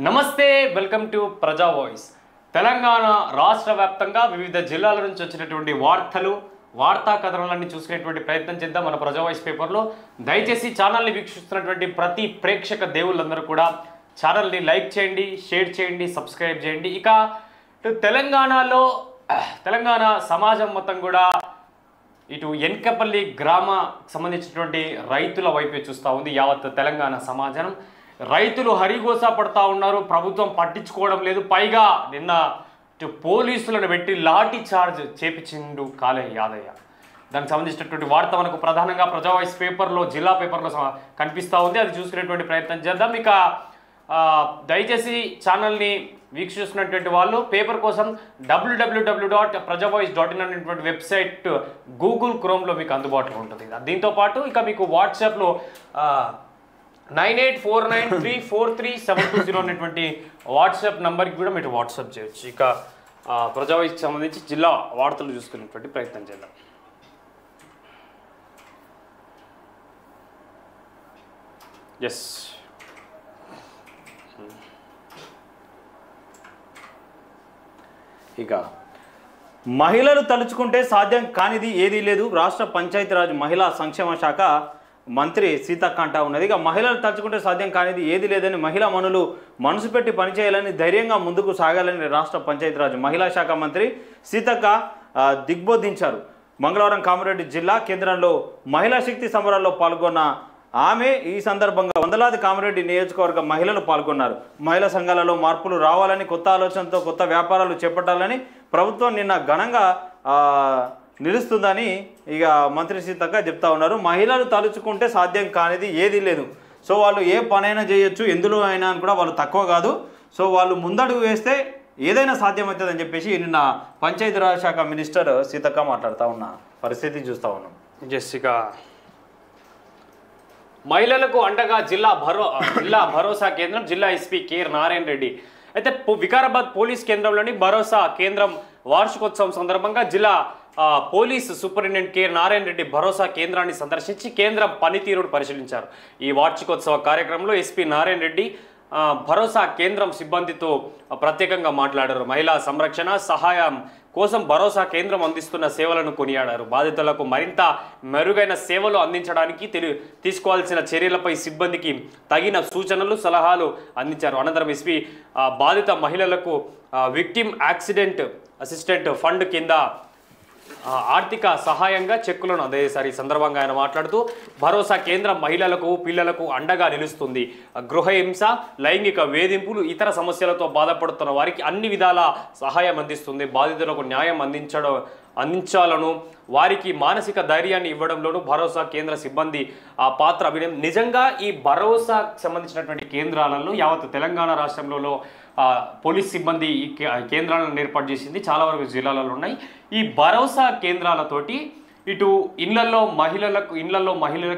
నమస్తే welcome to ప్రజా voice Telangana రాష్ట్ర వ్యాప్తంగా వివిధ జిల్లాల నుంచి వచ్చినటువంటి వార్తా కథనాలన్నీ చూసుకునేటువంటి ప్రయత్నం చేద్దాం మన ప్రజా వాయిస్ పేపర్లో. దయచేసి ఛానల్ని వీక్షిస్తున్నటువంటి ప్రతి ప్రేక్షక దేవుళ్ళందరూ కూడా ఛానల్ని లైక్ చేయండి, షేర్ చేయండి, సబ్స్క్రైబ్ చేయండి. ఇక తెలంగాణ సమాజం మొత్తం కూడా ఇటు ఎన్కపల్లి గ్రామ సంబంధించినటువంటి రైతుల వైపే చూస్తూ ఉంది యావత్ తెలంగాణ సమాజం. రైతులు హరిగోసా పడతా ఉన్నారు, ప్రభుత్వం పట్టించుకోవడం లేదు. పైగా నిన్న పోలీసులను పెట్టి లాఠీ చార్జ్ చేపించిండు కాలే యాదయ్య. దానికి సంబంధించినటువంటి వార్త మనకు ప్రధానంగా ప్రజా వాయిస్ పేపర్లో, జిల్లా పేపర్లో కనిపిస్తూ ఉంది. అది చూసుకునేటువంటి ప్రయత్నం చేద్దాం. ఇక దయచేసి ఛానల్ని వీక్షిస్తున్నటువంటి వాళ్ళు పేపర్ కోసం www.prajavoice.in అనేటువంటి వెబ్సైట్ గూగుల్ క్రోమ్లో మీకు అందుబాటులో ఉంటుంది. దీంతోపాటు ఇక మీకు వాట్సాప్లో 9849343720 అనేటువంటి వాట్సాప్ నంబర్కి కూడా మీరు వాట్సాప్ చేయొచ్చు. ఇక ప్రజా వాయిస్కి సంబంధించి జిల్లా వార్తలు చూసుకునేటువంటి ప్రయత్నం చేద్దాం. ఎస్, ఇక మహిళలు తలుచుకుంటే సాధ్యం కానిది ఏదీ లేదు. రాష్ట్ర పంచాయతీరాజ్ మహిళా సంక్షేమ శాఖ మంత్రి సీతక్క అంటా ఉన్నది. ఇక మహిళలు తలుచుకుంటే సాధ్యం కానిది ఏది లేదని, మహిళా మనులు మనసు పెట్టి పనిచేయాలని, ధైర్యంగా ముందుకు సాగాలని రాష్ట్ర పంచాయతీరాజ్ మహిళా శాఖ మంత్రి సీతక్క దిగ్బోధించారు. మంగళవారం కామారెడ్డి జిల్లా కేంద్రంలో మహిళా శక్తి సంబరాల్లో పాల్గొన్న ఆమె ఈ సందర్భంగా వందలాది కామారెడ్డి నియోజకవర్గ మహిళలు పాల్గొన్నారు. మహిళా సంఘాలలో మార్పులు రావాలని, కొత్త ఆలోచనతో కొత్త వ్యాపారాలు చేపట్టాలని ప్రభుత్వం నిన్న ఘనంగా నిలుస్తుందని ఇక మంత్రి సీతక్క చెప్తా ఉన్నారు. మహిళలు తలుచుకుంటే సాధ్యం కానిది ఏదీ లేదు. సో వాళ్ళు ఏ పనైనా చేయొచ్చు, ఎందులో అయినా అని కూడా వాళ్ళు తక్కువ కాదు. సో వాళ్ళు ముందడుగు వేస్తే ఏదైనా సాధ్యమవుతుందని చెప్పేసి నిన్న పంచాయతీరాజ్ శాఖ మినిస్టర్ సీతక్క మాట్లాడుతూ ఉన్న పరిస్థితి చూస్తూ ఉన్నాం. ఇక మహిళలకు అండగా జిల్లా భరోసా కేంద్రం, జిల్లా ఎస్పీ కె నారాయణ రెడ్డి. అయితే వికారాబాద్ పోలీస్ కేంద్రంలోని భరోసా కేంద్రం వార్షికోత్సవం సందర్భంగా జిల్లా police superintendent K Narayana Reddy భరోసా కేంద్రాన్ని సందర్శించి కేంద్రం పనితీరును పరిశీలించారు. ఈ వార్షికోత్సవ కార్యక్రమంలో ఎస్పీ నారాయణ రెడ్డి భరోసా కేంద్రం సిబ్బందితో ప్రత్యేకంగా మాట్లాడారు. మహిళా సంరక్షణ సహాయం కోసం భరోసా కేంద్రం అందిస్తున్న సేవలను కొనియాడారు. బాధితులకు మరింత మెరుగైన సేవలు అందించడానికి తీసుకోవాల్సిన చర్యలపై సిబ్బందికి తగిన సూచనలు, సలహాలు అందించారు. అనంతరం ఎస్పీ బాధిత మహిళలకు విక్టిమ్ యాక్సిడెంట్ అసిస్టెంట్ ఫండ్ కింద ఆర్థిక సహాయంగా చెక్కులను అందజేశారు. ఈ సందర్భంగా ఆయన మాట్లాడుతూ భరోసా కేంద్రం మహిళలకు, పిల్లలకు అండగా నిలుస్తుంది. గృహహింస, లైంగిక వేధింపులు, ఇతర సమస్యలతో బాధపడుతున్న వారికి అన్ని విధాల సహాయం అందిస్తుంది. బాధితులకు న్యాయం అందించాలను, వారికి మానసిక ధైర్యాన్ని ఇవ్వడంలోనూ భరోసా కేంద్ర సిబ్బంది పాత్ర అభినయం. నిజంగా ఈ భరోసాకు సంబంధించినటువంటి కేంద్రాలలో యావత్ తెలంగాణ రాష్ట్రంలో పోలీస్ సిబ్బంది ఈ కేంద్రాలను ఏర్పాటు చేసింది. చాలా వరకు జిల్లాలలో ఉన్నాయి. ఈ భరోసా కేంద్రాలతోటి ఇటు ఇళ్లలో మహిళలకు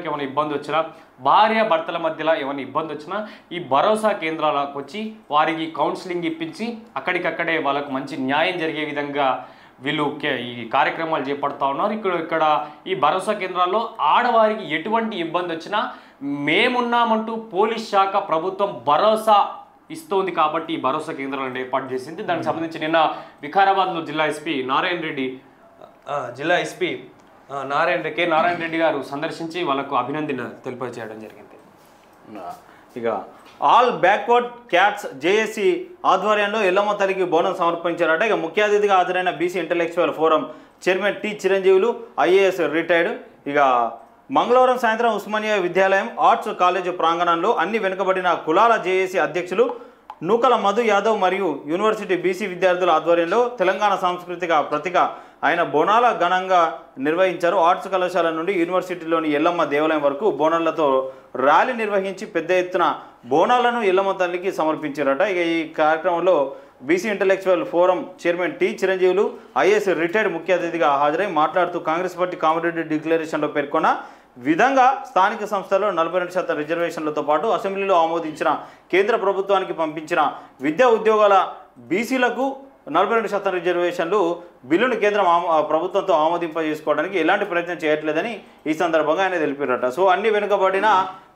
ఏమైనా ఇబ్బంది వచ్చినా, భార్య భర్తల మధ్యలో ఏమైనా ఇబ్బంది వచ్చినా ఈ భరోసా కేంద్రాలకు వచ్చి వారికి కౌన్సిలింగ్ ఇప్పించి అక్కడికక్కడే వాళ్ళకు మంచి న్యాయం జరిగే విధంగా వీళ్ళు ఈ కార్యక్రమాలు చేపడుతూ ఉన్నారు. ఇక్కడ ఈ భరోసా కేంద్రాల్లో ఆడవారికి ఎటువంటి ఇబ్బంది వచ్చినా మేమున్నామంటూ పోలీస్ శాఖ ప్రభుత్వం భరోసా ఇస్తోంది. కాబట్టి ఈ భరోసా కేంద్రాలను ఏర్పాటు చేసింది. దానికి సంబంధించి నిన్న వికారాబాద్లో జిల్లా ఎస్పీ కె నారాయణ రెడ్డి గారు సందర్శించి వాళ్ళకు అభినందన తెలియజేయడం జరిగింది. ఇక ఆల్ బ్యాక్వర్డ్ క్యాట్స్ జేఏసీ ఆధ్వర్యంలో ఎల్లమ్మ తల్లికి బోనం సమర్పించారట. ఇక ముఖ్య అతిథిగా హాజరైన BC intellectual forum chairman T Chiranjeevulu, IAS retired. ఇక మంగళవారం సాయంత్రం ఉస్మానియా విద్యాలయం ఆర్ట్స్ కాలేజ్ ప్రాంగణంలో అన్ని వెనుకబడిన కులాల జేఏసీ అధ్యక్షులు నూకల మధు యాదవ్ మరియు యూనివర్సిటీ బీసీ విద్యార్థుల ఆధ్వర్యంలో తెలంగాణ సాంస్కృతిక ప్రతీక ఆయన బోనాల ఘనంగా నిర్వహించారు. ఆర్ట్స్ కళాశాల నుండి యూనివర్సిటీలోని ఎల్లమ్మ దేవాలయం వరకు బోనాలతో ర్యాలీ నిర్వహించి పెద్ద ఎత్తున బోనాలను ఎల్లమ్మ తల్లికి సమర్పించారట. ఇక ఈ కార్యక్రమంలో BC intellectual forum chairman T Chiranjeevulu, IAS retired ముఖ్య అతిథిగా హాజరై మాట్లాడుతూ కాంగ్రెస్ పార్టీ కామారెడ్డి డిక్లరేషన్లో పేర్కొన్న విధంగా స్థానిక సంస్థల్లో 42% రిజర్వేషన్లతో పాటు అసెంబ్లీలో ఆమోదించిన కేంద్ర ప్రభుత్వానికి పంపించిన విద్యా ఉద్యోగాల బీసీలకు 42% రిజర్వేషన్లు బిల్లును కేంద్రం ప్రభుత్వంతో ఆమోదింపజేసుకోవడానికి ఎలాంటి ప్రయత్నం చేయట్లేదని ఈ సందర్భంగా ఆయన తెలిపారట. సో అన్ని వెనుకబడిన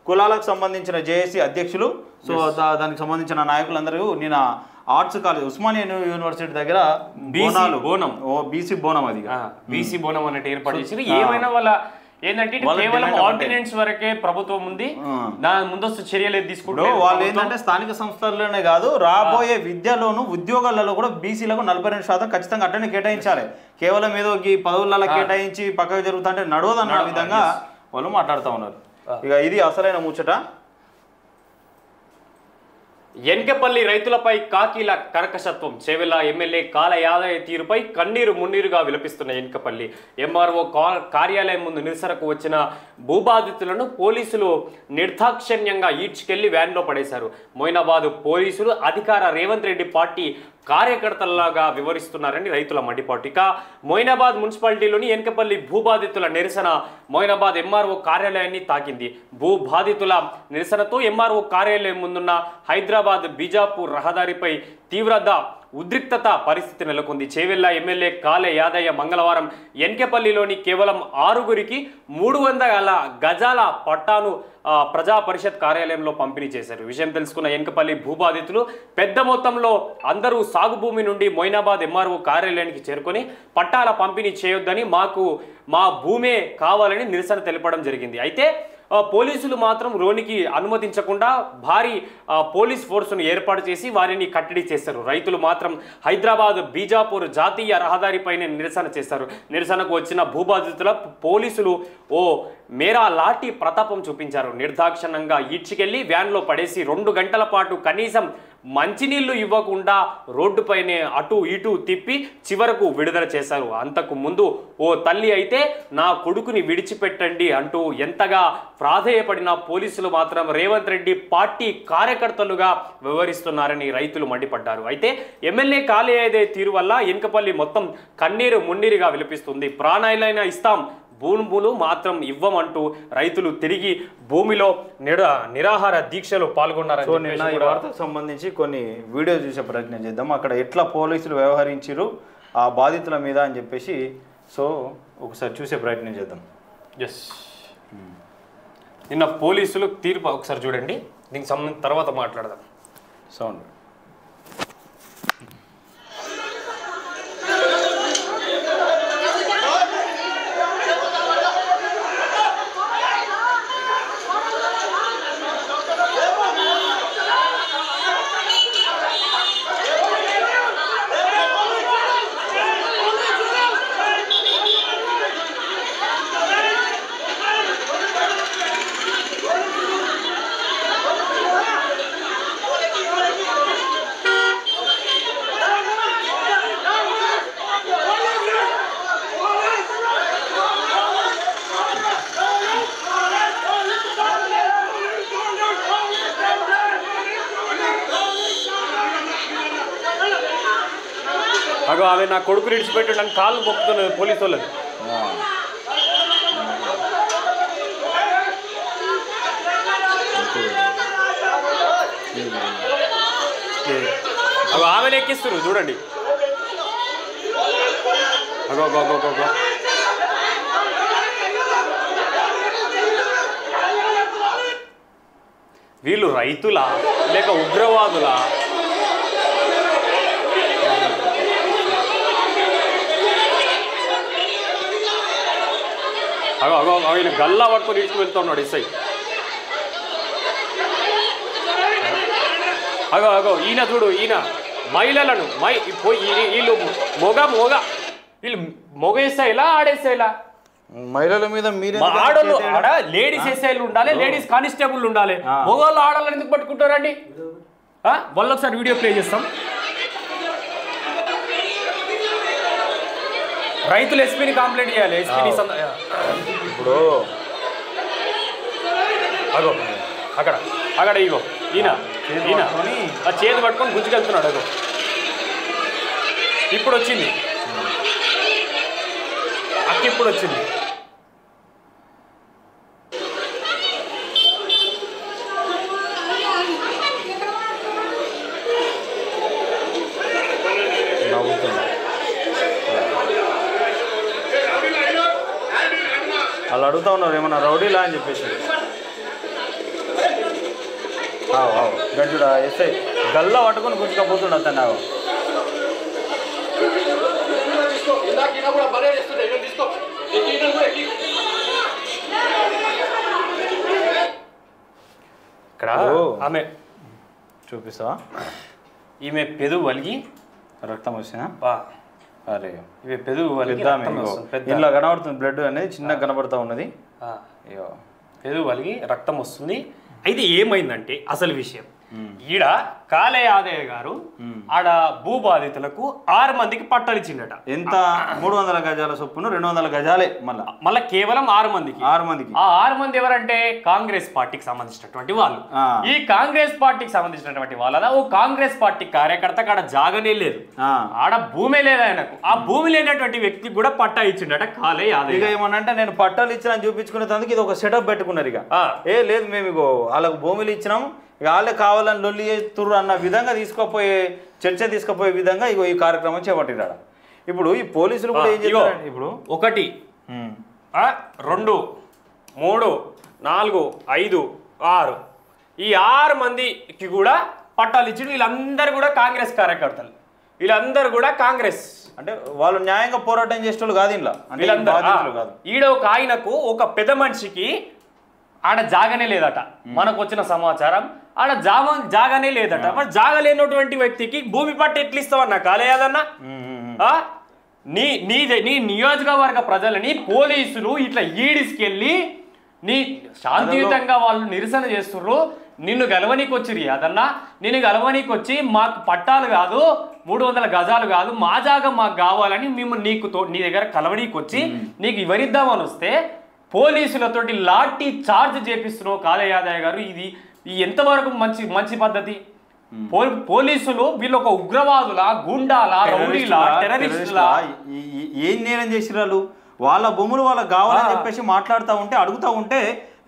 కులాలకు సంబంధించిన జేఏసీ అధ్యక్షులు సో దానికి సంబంధించిన నాయకులందరూ నిన్న ఆర్ట్స్ కాలేజ్ ఉస్మానియా యూనివర్సిటీ దగ్గర బోనం బీసీ బోనం అది బీసీ బోనం అన్నట్టు ఏర్పాటు చేసి ఏమైనా వాళ్ళ ఏంటంటే కేవలం ఆర్డినెన్స్ వరకే ప్రభుత్వం ఉంది, దాని ముందస్తు చర్యలు తీసుకుంటూ వాళ్ళు ఏంటంటే స్థానిక సంస్థల్లోనే కాదు రాబోయే విద్యలోను ఉద్యోగాలలో కూడా బీసీలకు 42% ఖచ్చితంగా అట్టనే కేటాయించాలి. కేవలం ఏదో ఈ పదవులలో కేటాయించి పక్కకు జరుగుతుంటే నడవదన్న విధంగా వాళ్ళు మాట్లాడుతూ ఉన్నారు. ఇక ఇది అసలైన ముచ్చట. ఎన్కెపల్లి రైతులపై కాకీల కర్కశత్వం, చేవెళ్ల ఎమ్మెల్యే కాల యాదయ్య తీరుపై కన్నీరు మున్నీరుగా విలపిస్తున్న ఎన్కెపల్లి ఎంఆర్ఓ కార్యాలయం ముందు నిరసనకు వచ్చిన భూబాధితులను పోలీసులు నిర్దాక్షిణ్యంగా ఈడ్చుకెళ్లి వ్యాన్లో పడేశారు. మొయినాబాద్ పోలీసులు అధికార రేవంత్ రెడ్డి పార్టీ కార్యకర్తల్లాగా వివరిస్తున్నారని రైతుల మండిపాటు. ఇక మొయినాబాద్ మున్సిపాలిటీలోని ఎన్కెపల్లి భూబాధితుల నిరసన మొయినాబాద్ ఎంఆర్ఓ కార్యాలయాన్ని తాకింది. భూబాధితుల నిరసనతో ఎంఆర్ఓ కార్యాలయం ముందున్న హైదరాబాద్ బీజాపూర్ రహదారిపై తీవ్ర ఉద్రిక్తత పరిస్థితి నెలకొంది. చేవెళ్ల ఎమ్మెల్యే కాలే యాదయ్య మంగళవారం ఎన్కెపల్లిలోని కేవలం 6గురికి 300 గజాల పట్టాను ప్రజా పరిషత్ కార్యాలయంలో పంపిణీ చేశారు. విషయం తెలుసుకున్న ఎన్కెపల్లి భూబాధితులు పెద్ద మొత్తంలో అందరూ సాగు భూమి నుండి మొయినాబాద్ ఎంఆర్ఓ కార్యాలయానికి చేరుకొని పట్టాల పంపిణీ చేయొద్దని, మాకు మా భూమే కావాలని నిరసన తెలపడం జరిగింది. అయితే పోలీసులు మాత్రం రోనికి అనుమతించకుండా భారీ పోలీస్ ఫోర్సును ఏర్పాటు చేసి వారిని కట్టడి చేశారు. రైతులు మాత్రం హైదరాబాద్ బీజాపూర్ జాతీయ రహదారిపైనే నిరసన చేశారు. నిరసనకు వచ్చిన భూబాధితుల పోలీసులు మేరా లాఠీ ప్రతాపం చూపించారు. నిర్దాక్షిణ్యంగా ఈడ్చుకెళ్లి వ్యాన్లో పడేసి 2 గంటల పాటు కనీసం మంచినీళ్లు ఇవ్వకుండా రోడ్డుపైనే అటు ఇటు తిప్పి చివరకు విడుదల చేశారు. అంతకు ముందు ఓ తల్లి అయితే నా కొడుకుని విడిచిపెట్టండి అంటూ ఎంతగా ప్రాధేయపడిన పోలీసులు మాత్రం రేవంత్ రెడ్డి పార్టీ కార్యకర్తలుగా వ్యవహరిస్తున్నారని రైతులు మండిపడ్డారు. అయితే ఎమ్మెల్యే కాలే యాదయ్య తీరు వల్ల ఎన్కెపల్లి మొత్తం కన్నీరు మున్నీరుగా విలపిస్తుంది. ప్రాణాలైనా ఇస్తాం, భూములు మాత్రం ఇవ్వమంటూ రైతులు తిరిగి భూమిలో నిరాహార దీక్షలో పాల్గొన్నారని నిన్న ఈ వార్తకు సంబంధించి కొన్ని వీడియో చూసే ప్రయత్నం చేద్దాం. అక్కడ ఎట్లా పోలీసులు వ్యవహరించారు ఆ బాధితుల మీద అని చెప్పేసి సో ఒకసారి చూసే ప్రయత్నం చేద్దాం. ఎస్, నిన్న పోలీసులు తీర్పు ఒకసారి చూడండి, దీనికి సంబంధించి తర్వాత మాట్లాడదాం. సౌండ్ అగో ఆమె నా కొడుకు విడిచిపెట్టడానికి కాళ్ళు మొక్కుతున్నది పోలీసు వాళ్ళది. అగో ఆమెను ఎక్కిస్తున్నారు చూడండి. అగో అగో అగో అగో వీళ్ళు రైతులా లేక ఉగ్రవాదులా? అగో అగో ఆయన గల్లా పట్టుకొని ఇటుకు వెళ్తున్నాడు ఎస్ఐ. అగో అగో ఈయన చూడు, ఈయన మహిళలను వీళ్ళు వీళ్ళు మొగ ఎస్ఐలా ఆడేసేలా? మహిళల మీద ఆడోళ్ళు ఆడ లేడీస్ ఎస్ఐలు ఉండాలి, లేడీస్ కానిస్టేబుల్ ఉండాలి. మొగోళ్ళు ఆడోళ్ళని ఎందుకు పట్టుకుంటారండి? వాళ్ళు ఒకసారి వీడియో ప్లే చేస్తాం. రైతులు ఎస్పీని కంప్లైంట్ చేయాలి. ఎస్పీని ఇప్పుడు అగో అక్కడ అక్కడ ఇగో ఈయన ఈయన ఆ చేతి పట్టుకొని గుంజుకెళ్తున్నాడు. అగో ఇప్పుడు వచ్చింది అక్క, ఇప్పుడు వచ్చింది. వాళ్ళు అడుగుతా ఉన్నారు ఏమన్నా రౌడీలా అని చెప్పేసి. గడ్జుడా ఎస్ఐ గల్ల పట్టుకొని గుంజుకపోతుండ అతను ఇక్కడ ఆమె చూపిస్తావా ఈమె పెదవు వలిగి రక్తం వచ్చినా అరే ఇవి పెదవు వలిగి ఇలా కనబడుతుంది బ్లడ్ అనేది చిన్నగా కనబడతా ఉన్నది అయ్యో పెదవు వలిగి రక్తం వస్తుంది. అయితే ఏమైందంటే అసలు విషయం ఈడ కాలే యాదయ్య గారు ఆడ భూబాధితులకు 6 మందికి పట్టాలు ఇచ్చిండట. ఎంత 300 గజాల చొప్పున 200 గజాలే మళ్ళా కేవలం 6 మందికి. ఆ 6 మంది ఎవరంటే కాంగ్రెస్ పార్టీకి సంబంధించినటువంటి వాళ్ళు. ఈ కాంగ్రెస్ పార్టీకి సంబంధించినటువంటి వాళ్ళ ఓ కాంగ్రెస్ పార్టీ కార్యకర్తకు ఆడ జాగనే లేదు, ఆడ భూమి లేదు ఆయనకు. ఆ భూమి లేనటువంటి వ్యక్తికి కూడా పట్టా ఇచ్చిండట కాలే యాదయ్య. ఇక ఏమనంటే నేను పట్టాలు ఇచ్చిన చూపించుకునేందుకు ఇది ఒక సెటప్ పెట్టుకున్నారు. ఇక లేదు మేము ఇగో వాళ్ళకు భూములు ఇచ్చినాం, వాళ్ళే కావాలని లొల్లి చేస్తుర్రు అన్న విధంగా చర్చ తీసుకుపోయే విధంగా ఇగో ఈ కార్యక్రమం చేపట్టిరాడు. ఇప్పుడు ఈ పోలీసులు కూడా ఏం చేస్తారు, ఇప్పుడు 1 2 3 4 5 6 ఈ 6 మందికి కూడా పట్టాలు ఇచ్చి వీళ్ళందరూ కూడా కాంగ్రెస్ కార్యకర్తలు, వీళ్ళందరూ కూడా కాంగ్రెస్ అంటే వాళ్ళు న్యాయంగా పోరాటం చేసేటోళ్ళు కాదు. ఇలా ఈడ ఒక ఆయనకు ఒక పెద్ద మనిషికి ఆడ జాగనే లేదట. మనకు వచ్చిన సమాచారం ఆడ జాగనే లేదట. మరి జాగ లేనటువంటి వ్యక్తికి భూమి పట్ట ఎట్లు ఇస్తావన్నా కాలే యాదన్నా? నీ నియోజకవర్గ ప్రజలని పోలీసులు ఇట్లా ఈడిసుకెళ్ళి నీ శాంతియుతంగా వాళ్ళు నిరసన చేస్తుర్రు, నిన్ను గెలవనీకి వచ్చిర్రు యాదన్నా. నిన్ను గెలవనీకి వచ్చి మాకు పట్టాలు కాదు 300 గజాలు కాదు మా జాగా మాకు కావాలని మేము నీ దగ్గర కలవనీకి వచ్చి నీకు వివరిద్దామని వస్తే పోలీసులతోటి లాఠీ చార్జ్ చేపిస్తున్నావు కాలే యాదయ్య గారు. ఇది ఎంతవరకు మంచి పద్ధతి? పోలీసులు వీళ్ళు ఒక ఉగ్రవాదులా, గుండాలా, రౌడీలా, టెర్రరిస్టులా ఏం నేరం చేసిరాలు? వాళ్ళ భూములు వాళ్ళకి కావాలని చెప్పేసి మాట్లాడుతూ ఉంటే అడుగుతూ ఉంటే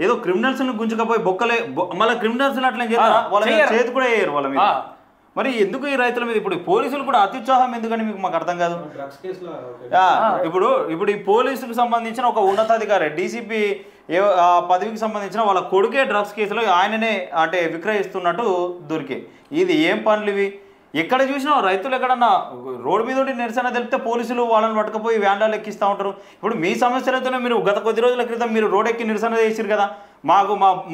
ఏదో క్రిమినల్స్ గుంజుకపోయి బొక్కలే మళ్ళీ క్రిమినల్స్ అట్లా చేస్తారా? వాళ్ళ చేతి కూడా వేయరు వాళ్ళ మీద. మరి ఎందుకు ఈ రైతుల మీద ఇప్పుడు పోలీసులు కూడా అత్యుత్సాహం ఎందుకని మీకు మాకు అర్థం కాదు. ఇప్పుడు ఈ పోలీసులకు సంబంధించిన ఒక ఉన్నతాధికారి డీసీపీ పదవికి సంబంధించిన వాళ్ళ కొడుకే డ్రగ్స్ కేసులో ఆయననే అంటే విక్రయిస్తున్నట్టు దొరికే. ఇది ఏం పనులు ఇవి? ఎక్కడ చూసినా రైతులు ఎక్కడన్నా రోడ్డు మీద నిరసన తెలిపితే పోలీసులు వాళ్ళని పట్టుకుపోయి వ్యాండాలు ఎక్కిస్తూ ఉంటారు. ఇప్పుడు మీ సమస్యలతోనే మీరు గత కొద్ది రోజుల క్రితం మీరు రోడ్ ఎక్కి నిరసన చేసిరు కదా.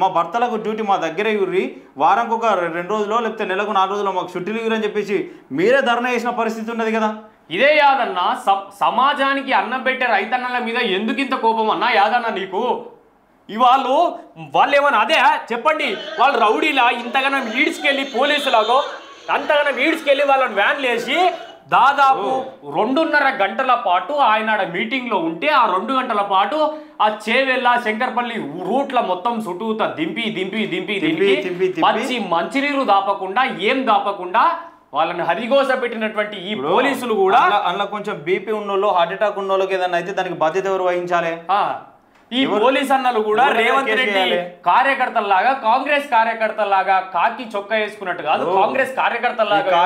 మా భర్తలకు డ్యూటీ మా దగ్గరే ఇవ్వరి, వారంకి ఒక 2 రోజులో లేకపోతే నెలకు 4 రోజుల్లో మాకు చుట్టూ ఇవ్వరని చెప్పేసి మీరే ధర్నా చేసిన పరిస్థితి ఉన్నది కదా. ఇదే యాదన్న సమాజానికి అన్నం పెట్టే రైతన్నల మీద ఎందుకు ఇంత కోపం అన్నా యాదన్న నీకు? వాళ్ళు ఏమన్నా అదే చెప్పండి, వాళ్ళు రౌడీలా ఇంతగానో ఈడ్చుకెళ్ళి పోలీసులాగో అంతగానో ఈడ్చుకెళ్ళి వాళ్ళని వ్యాన్లు వేసి దాదాపు 2.5 గంటల పాటు ఆయన మీటింగ్లో ఉంటే ఆ 2 గంటల పాటు ఆ చేవెళ్ళ శంకర్పల్లి రూట్ల మొత్తం చుట్టూతా దింపి పచ్చి మంచినీరు దాపకుండా ఏం దాపకుండా వాళ్ళని హరిగోస పెట్టినటువంటి ఈ పోలీసులు కూడా అందులో కొంచెం బీపీ ఉన్నోళ్ళు, హార్ట్ అటాక్ ఉన్నోళ్ళకి ఏదైనా అయితే దానికి బాధ్యత ఎవరు వహించాలి? ఈ పోలీస్ అన్నలు కూడా రేవంత్ రెడ్డి కార్యకర్తల్లాగా, కాంగ్రెస్ కార్యకర్తల్లాగా కాకి చొక్కా వేసుకున్నట్టు కాదు, కాంగ్రెస్ కార్యకర్తల్లాగా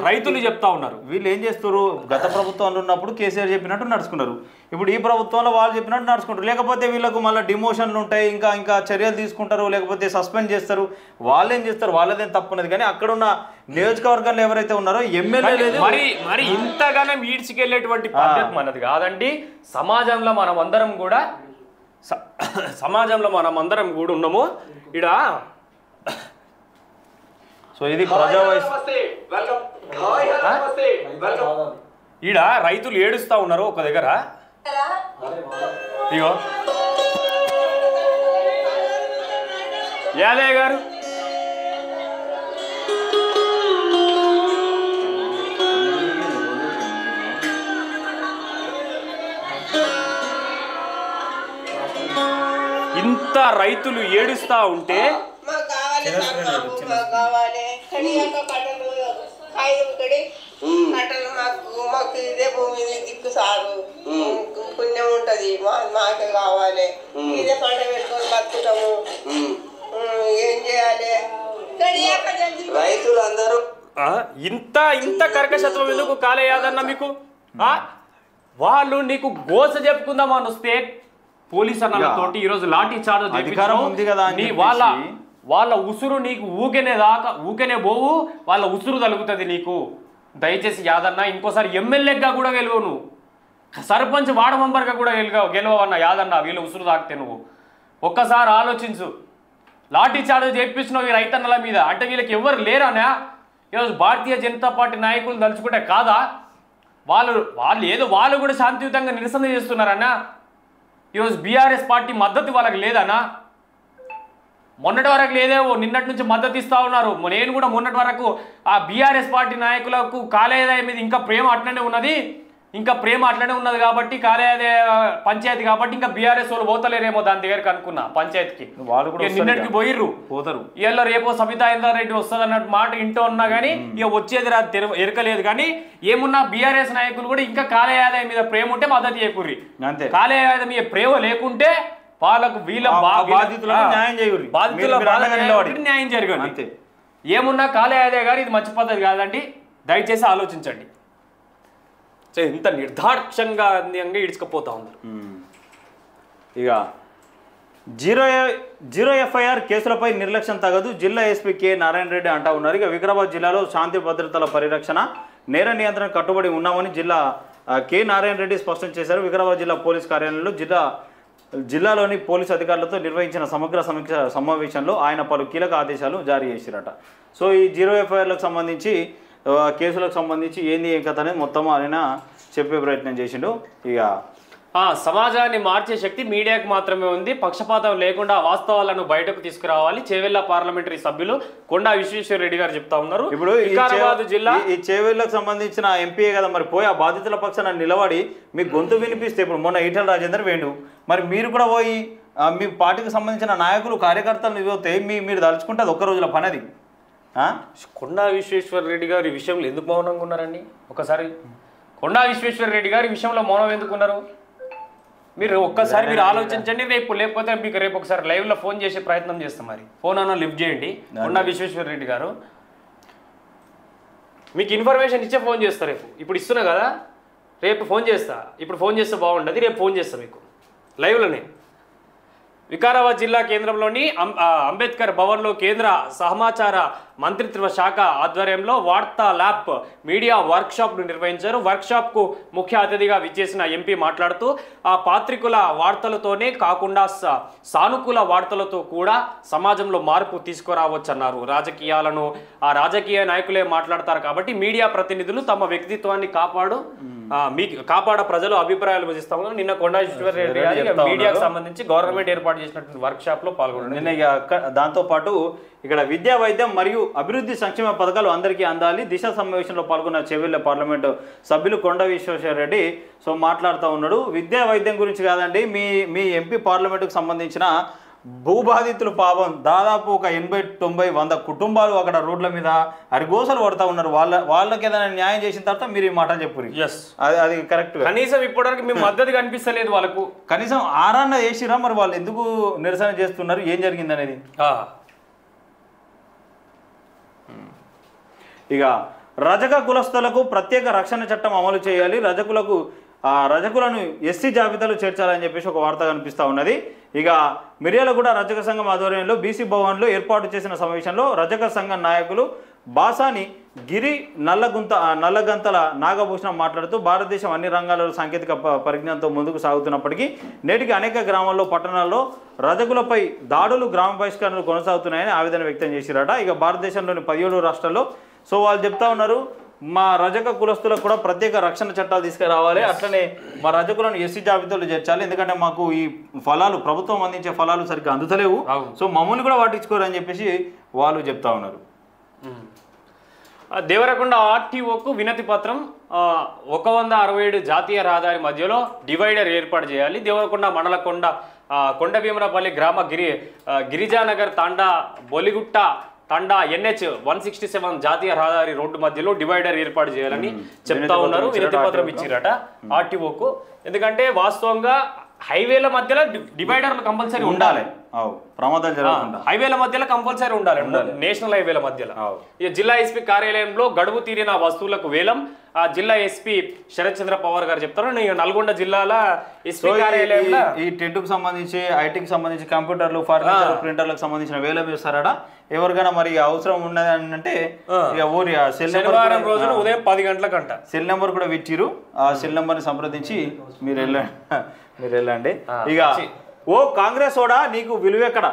రైతులు చెప్తా ఉన్నారు. వీళ్ళు ఏం చేస్తారు? గత ప్రభుత్వంలో ఉన్నప్పుడు కేసీఆర్ చెప్పినట్టు నడుచుకున్నారు, ఇప్పుడు ఈ ప్రభుత్వంలో వాళ్ళు చెప్పినట్టు నడుచుకుంటారు. లేకపోతే వీళ్ళకు మళ్ళీ డిమోషన్లు ఉంటాయి, ఇంకా చర్యలు తీసుకుంటారు, లేకపోతే సస్పెండ్ చేస్తారు. వాళ్ళు ఏం చేస్తారు? వాళ్ళదేం తప్పున్నది. కానీ అక్కడ ఉన్న నియోజకవర్గాల్లో ఎవరైతే ఉన్నారో ఎమ్మెల్యే లేదు. మరి ఇంతగానం ఈడ్చుకెళ్ళేటువంటి పద్ధతి మనది కాదండి. సమాజంలో మనం అందరం కూడా ఉన్నాము ఇడ. సో ఇది ప్రజా ఈడ రైతులు ఏడుస్తా ఉన్నారు ఒక దగ్గర. ఇగో యాదయ్య గారు ఇంత రైతులు ఏడుస్తా ఉంటే మాకు ఇదే భూమి దిక్కు సాగు పుణ్యం ఉంటది, మాకే కావాలి, ఇదే పంట పెట్టుకొని బతుకుతాము, ఏం చేయాలి? రైతులు అందరూ ఇంత కర్కశత్వం ఎందుకు కాలేయాదన్న మీకు? వాళ్ళు నీకు గోస చెప్పుకుందామని వస్తే పోలీసు అన్నలతోటి ఈరోజు లాఠీ చార్జ్ అధికారం ఉంది కదా అని వాళ్ళ ఉసురు నీకు ఊకెనే పోవు, వాళ్ళ ఉసురు తలుగుతుంది నీకు. దయచేసి యాదన్న ఇంకోసారి ఎమ్మెల్యేగా కూడా గెలవవు నువ్వు, సర్పంచ్ వార్డు మెంబర్గా కూడా గెలవన్న యాదన్న. వీళ్ళు ఉసురు తాకితే నువ్వు ఒక్కసారి ఆలోచించు. లాఠీ చార్జ్ చేయించినావు ఈ రైతన్నల మీద, అంటే వీళ్ళకి ఎవరు లేరానా? ఈరోజు భారతీయ జనతా పార్టీ నాయకులు తలుచుకుంటే కాదా? వాళ్ళు కూడా శాంతియుతంగా నిరసన చేస్తున్నారన్నా. ఈరోజు బీఆర్ఎస్ పార్టీ మద్దతు వాళ్ళకి లేదన్నా. మొన్నటి వరకు లేదేవో, నిన్నటి నుంచి మద్దతు ఇస్తూ ఉన్నారు. నేను కూడా మొన్నటి వరకు ఆ బీఆర్ఎస్ పార్టీ నాయకులకు కాలేదాయ మీద ఇంకా ప్రేమ అట్లనే ఉన్నది కాబట్టి కాలేదాయ పంచాయతీ కాబట్టి ఇంకా బీఆర్ఎస్ వాళ్ళు పోతలేరేమో దాని దగ్గరికి అనుకున్నా పంచాయతీకి. వాళ్ళు కూడా నిన్నటికి పోతారు. ఇలా రేపో సబితా ఇంద్రారెడ్డి వస్తుంది అన్నట్టు మాట ఇంటో ఉన్నా కానీ ఇక వచ్చేది ఎరకలేదు. కానీ ఏమున్నా బీఆర్ఎస్ నాయకులు కూడా ఇంకా కాలేదాయ మీద ప్రేమ ఉంటే మద్దతు చేకూర్రి. కాలేదాయ మీద ప్రేమ లేకుంటే వాళ్ళకు న్యాయం జరగండి. ఏమున్నా కాలేయాదే గారు ఇది మంచి పద్ధతి కాదండి, దయచేసి ఆలోచించండి. ఇంత నిర్దాక్షంగా ఇడ్చుకపోతా ఉన్నారు. ఇక జీరో ఎఫ్ఐఆర్ కేసులపై నిర్లక్ష్యం తగదు, జిల్లా ఎస్పీ కె నారాయణ రెడ్డి అంటా ఉన్నారు. ఇక వికారాబాద్ జిల్లాలో శాంతి భద్రతల పరిరక్షణ, నేర నియంత్రణ కట్టుబడి ఉన్నామని జిల్లా కె నారాయణ రెడ్డి స్పష్టం చేశారు. వికారాబాద్ జిల్లా పోలీస్ కార్యాలయంలో జిల్లాలోని పోలీసు అధికారులతో నిర్వహించిన సమగ్ర సమీక్ష సమావేశంలో ఆయన పలు కీలక ఆదేశాలు జారీ చేశారట. సో ఈ జీరో ఎఫ్ఐఆర్లకు సంబంధించి కేసులకు సంబంధించి ఏంది ఏం కథ అనేది మొత్తం ఆయన చెప్పే ప్రయత్నం చేసిండు. ఇక సమాజాన్ని మార్చే శక్తి మీడియాకు మాత్రమే ఉంది, పక్షపాతం లేకుండా వాస్తవాలను బయటకు తీసుకురావాలి చేవెళ్ల పార్లమెంటరీ సభ్యులు కొండా విశ్వేశ్వర రెడ్డి గారు చెప్తా ఉన్నారు. ఇప్పుడు వికారాబాద్ జిల్లా ఈ చేవెళ్లకు సంబంధించిన ఎంపీఏ కదా, మరి పోయి ఆ బాధితుల పక్షాన నిలబడి మీ గొంతు వినిపిస్తే, ఇప్పుడు మొన్న ఈటెల రాజేందర్ వేణు, మరి మీరు కూడా పోయి మీ పార్టీకి సంబంధించిన నాయకులు కార్యకర్తలు పోతే మీరు తలుచుకుంటే అది ఒక్క రోజుల పని. అది కొండా విశ్వేశ్వర రెడ్డి గారు ఈ విషయంలో ఎందుకు మౌనంగా ఉన్నారండి? ఒకసారి కొండా విశ్వేశ్వర రెడ్డి గారు ఈ విషయంలో మౌనం ఎందుకున్నారు మీరు ఒక్కసారి ఆలోచించండి. లేకపోతే మీకు రేపు ఒకసారి లైవ్లో ఫోన్ చేసే ప్రయత్నం చేస్తాం. మరి ఫోన్ అన్న లిఫ్ట్ చేయండి. కొండా విశ్వేశ్వర రెడ్డి గారు మీకు ఇన్ఫర్మేషన్ ఇచ్చే ఫోన్ చేస్తా. రేపు ఇప్పుడు ఇస్తున్నా కదా, రేపు ఫోన్ చేస్తా. ఇప్పుడు ఫోన్ చేస్తే బాగుండదు, రేపు ఫోన్ చేస్తా మీకు లైవ్లోనే. వికారాబాద్ జిల్లా కేంద్రంలోని అంబేద్కర్ భవన్లో కేంద్ర సమాచార మంత్రిత్వ శాఖ ఆధ్వర్యంలో వార్తా ల్యాబ్ మీడియా వర్క్షాప్ను నిర్వహించారు. వర్క్షాప్కు ముఖ్య అతిథిగా విచ్చేసిన ఎంపీ మాట్లాడుతూ ఆ పాత్రికుల వార్తలతోనే కాకుండా సానుకూల వార్తలతో కూడా సమాజంలో మార్పు తీసుకురావచ్చన్నారు. రాజకీయ నాయకులే మాట్లాడతారు కాబట్టి మీడియా ప్రతినిధులు తమ వ్యక్తిత్వాన్ని కాపాడ ప్రజలు అభిప్రాయాలు విధిస్తాము. నిన్న కొండా విశ్వేశ్వర రెడ్డి గారు మీడియాకు సంబంధించి గవర్నమెంట్ ఏర్పాటు చేసినటువంటి వర్క్షాప్ లో పాల్గొన్నారు. నిన్న దాంతో పాటు ఇక్కడ విద్యా, వైద్యం మరియు అభివృద్ధి సంక్షేమ పథకాలు అందరికీ అందాలి. దిశ సమావేశంలో పాల్గొన్న చేవెళ్ల పార్లమెంటు సభ్యులు కొండా విశ్వేశ్వర రెడ్డి మాట్లాడుతూ ఉన్నాడు. విద్యా వైద్యం గురించి కాదండి, మీ ఎంపీ పార్లమెంటుకు సంబంధించిన భూబాధితులు పాపం దాదాపు ఒక 80-90-100 కుటుంబాలు అక్కడ రోడ్ల మీద అరిగోసలు పడుతూ ఉన్నారు. వాళ్ళకి ఏదైనా న్యాయం చేసిన తర్వాత మీరు ఈ మాట చెప్పురి. అది కరెక్ట్. కనీసం ఇప్పటివరకు మీ మద్దతు కనిపిస్తలేదు వాళ్ళకు. కనీసం ఆరాన్న చేసిరా? మరి వాళ్ళు ఎందుకు నిరసన చేస్తున్నారు, ఏం జరిగింది అనేది. ఇక రజక కులస్తులకు ప్రత్యేక రక్షణ చట్టం అమలు చేయాలి, రజకులను ఎస్సీ జాబితాలో చేర్చాలని చెప్పేసి ఒక వార్త కనిపిస్తూ ఉన్నది. ఇక మిర్యాలగూడ రజక సంఘం ఆధ్వర్యంలో బీసీ భవన్లో ఏర్పాటు చేసిన సమావేశంలో రజక సంఘం నాయకులు బాసాని గిరి నల్లగంతల నాగభూషణం మాట్లాడుతూ భారతదేశం అన్ని రంగాలలో సాంకేతిక పరిజ్ఞానంతో ముందుకు సాగుతున్నప్పటికీ నేటికి అనేక గ్రామాల్లో, పట్టణాల్లో రజకులపై దాడులు, గ్రామ బహిష్కరణలు కొనసాగుతున్నాయని ఆవేదన వ్యక్తం చేసిరట. ఇక భారతదేశంలోని 17 రాష్ట్రాల్లో వాళ్ళు చెప్తా ఉన్నారు మా రజక కులస్తులకు కూడా ప్రత్యేక రక్షణ చట్టాలు తీసుకురావాలి, అట్లనే మా రజకులను ఎస్సీ జాబితాలో చేర్చాలి, ఎందుకంటే మాకు ఈ ఫలాలు, ప్రభుత్వం అందించే ఫలాలు సరిగ్గా అందుతలేవు, సో మమ్మల్ని కూడా పట్టించుకోరని చెప్పేసి వాళ్ళు చెప్తా ఉన్నారు. దేవరకొండ ఆర్టీఓకు వినతి పత్రం. 167 జాతీయ రహదారి మధ్యలో డివైడర్ ఏర్పాటు చేయాలి. దేవరకొండ మండల కొండభీమరపల్లి గ్రామ గిరిజానగర్ తాండా బొలిగుట్ట తండా NH 167 జాతీయ రహదారి రోడ్డు మధ్యలో డివైడర్ ఏర్పాటు చేయాలని చెప్తా ఉన్నారు. వినతి పత్రం ఇచ్చిరట ఆర్టీఓకు. ఎందుకంటే వాస్తవంగా హైవేల మధ్యలో డివైడర్లు కంపల్సరీ ఉండాలి. ప్రమాదాలు జరగకుండా హైవేల మధ్యలో కంపల్సరీ ఉండాలి, నేషనల్ హైవేల మధ్యలో. ఇక జిల్లా ఎస్పీ కార్యాలయంలో గడువు తీరిన వస్తువులకు వేలం. ఆ జిల్లా ఎస్పీ శరత్ చంద్ర పవార్ గారు చెప్తారు. నల్గొండ జిల్లాల ఎస్పీ కార్యాలయంలో ఈ టెంట్కు సంబంధించి, ఐటీకి సంబంధించి, కంప్యూటర్లు, ఫర్నిచర్, ప్రింటర్లకు సంబంధించిన వేలం వేస్తారట. ఎవరికైనా మరి అవసరం ఉన్నది అంటే ఇక ఊరి శనివారం రోజున ఉదయం 10 గంటలకంట సెల్ నెంబర్ కూడా పెట్టిరు. ఆ సెల్ నెంబర్ని సంప్రదించి మీరు వెళ్ళండి. ఇక ఓ కాంగ్రెస్ ఓడా నీకు విలువెక్కడ?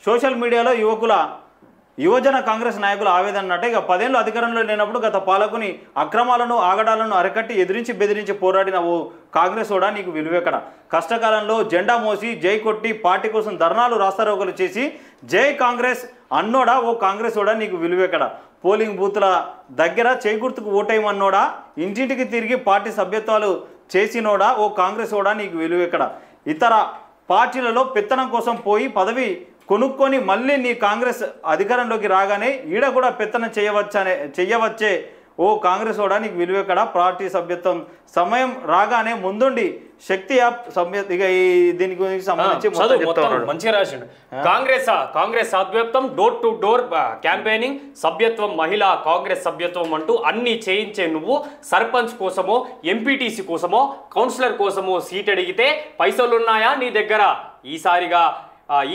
సోషల్ మీడియాలో యువజన కాంగ్రెస్ నాయకుల ఆవేదన అన్నట్టు. ఇక 10 ఏళ్ళు అధికారంలో లేనప్పుడు గత పాలకుని అక్రమాలను, ఆగడాలను అరికట్టి ఎదిరించి బెదిరించి పోరాడిన ఓ కాంగ్రెస్ ఓడా నీకు విలువెక్కడ? కష్టకాలంలో జెండా మోసి జై కొట్టి పార్టీ కోసం ధర్నాలు, రాస్తారోకలు చేసి జై కాంగ్రెస్ అన్నోడా ఓ కాంగ్రెస్ ఓడా నీకు విలువెక్కడ? పోలింగ్ బూత్ల దగ్గర చేకూర్తుకు ఓటేయమన్నోడా, ఇంటింటికి తిరిగి పార్టీ సభ్యత్వాలు చేసినోడా ఓ కాంగ్రెస్ ఓడా నీకు విలువెక్కడ? ఇతర పార్టీలలో పెత్తనం కోసం పోయి పదవి కొనుక్కొని మళ్ళీ నీ కాంగ్రెస్ అధికారంలోకి రాగానే ఈడ కూడా పెత్తనం చెయ్యవచ్చే ఓ కాంగ్రెస్ ఓడా నీకు విలువెక్కడ? పార్టీ సభ్యత్వం సమయం రాగానే ముందుండి శక్తి యాప్ సభ్యత. ఇక దీని గురించి సంబంధించి మంచిగా రాసిండు. కాంగ్రెస్ సభ్యత్వం, డోర్ టు డోర్ క్యాంపెయినింగ్, సభ్యత్వం, మహిళా కాంగ్రెస్ సభ్యత్వం అంటూ అన్ని చేయించే నువ్వు సర్పంచ్ కోసమో, ఎంపీటీసీ కోసమో, కౌన్సిలర్ కోసమో సీట్ అడిగితే పైసలున్నాయా నీ దగ్గర?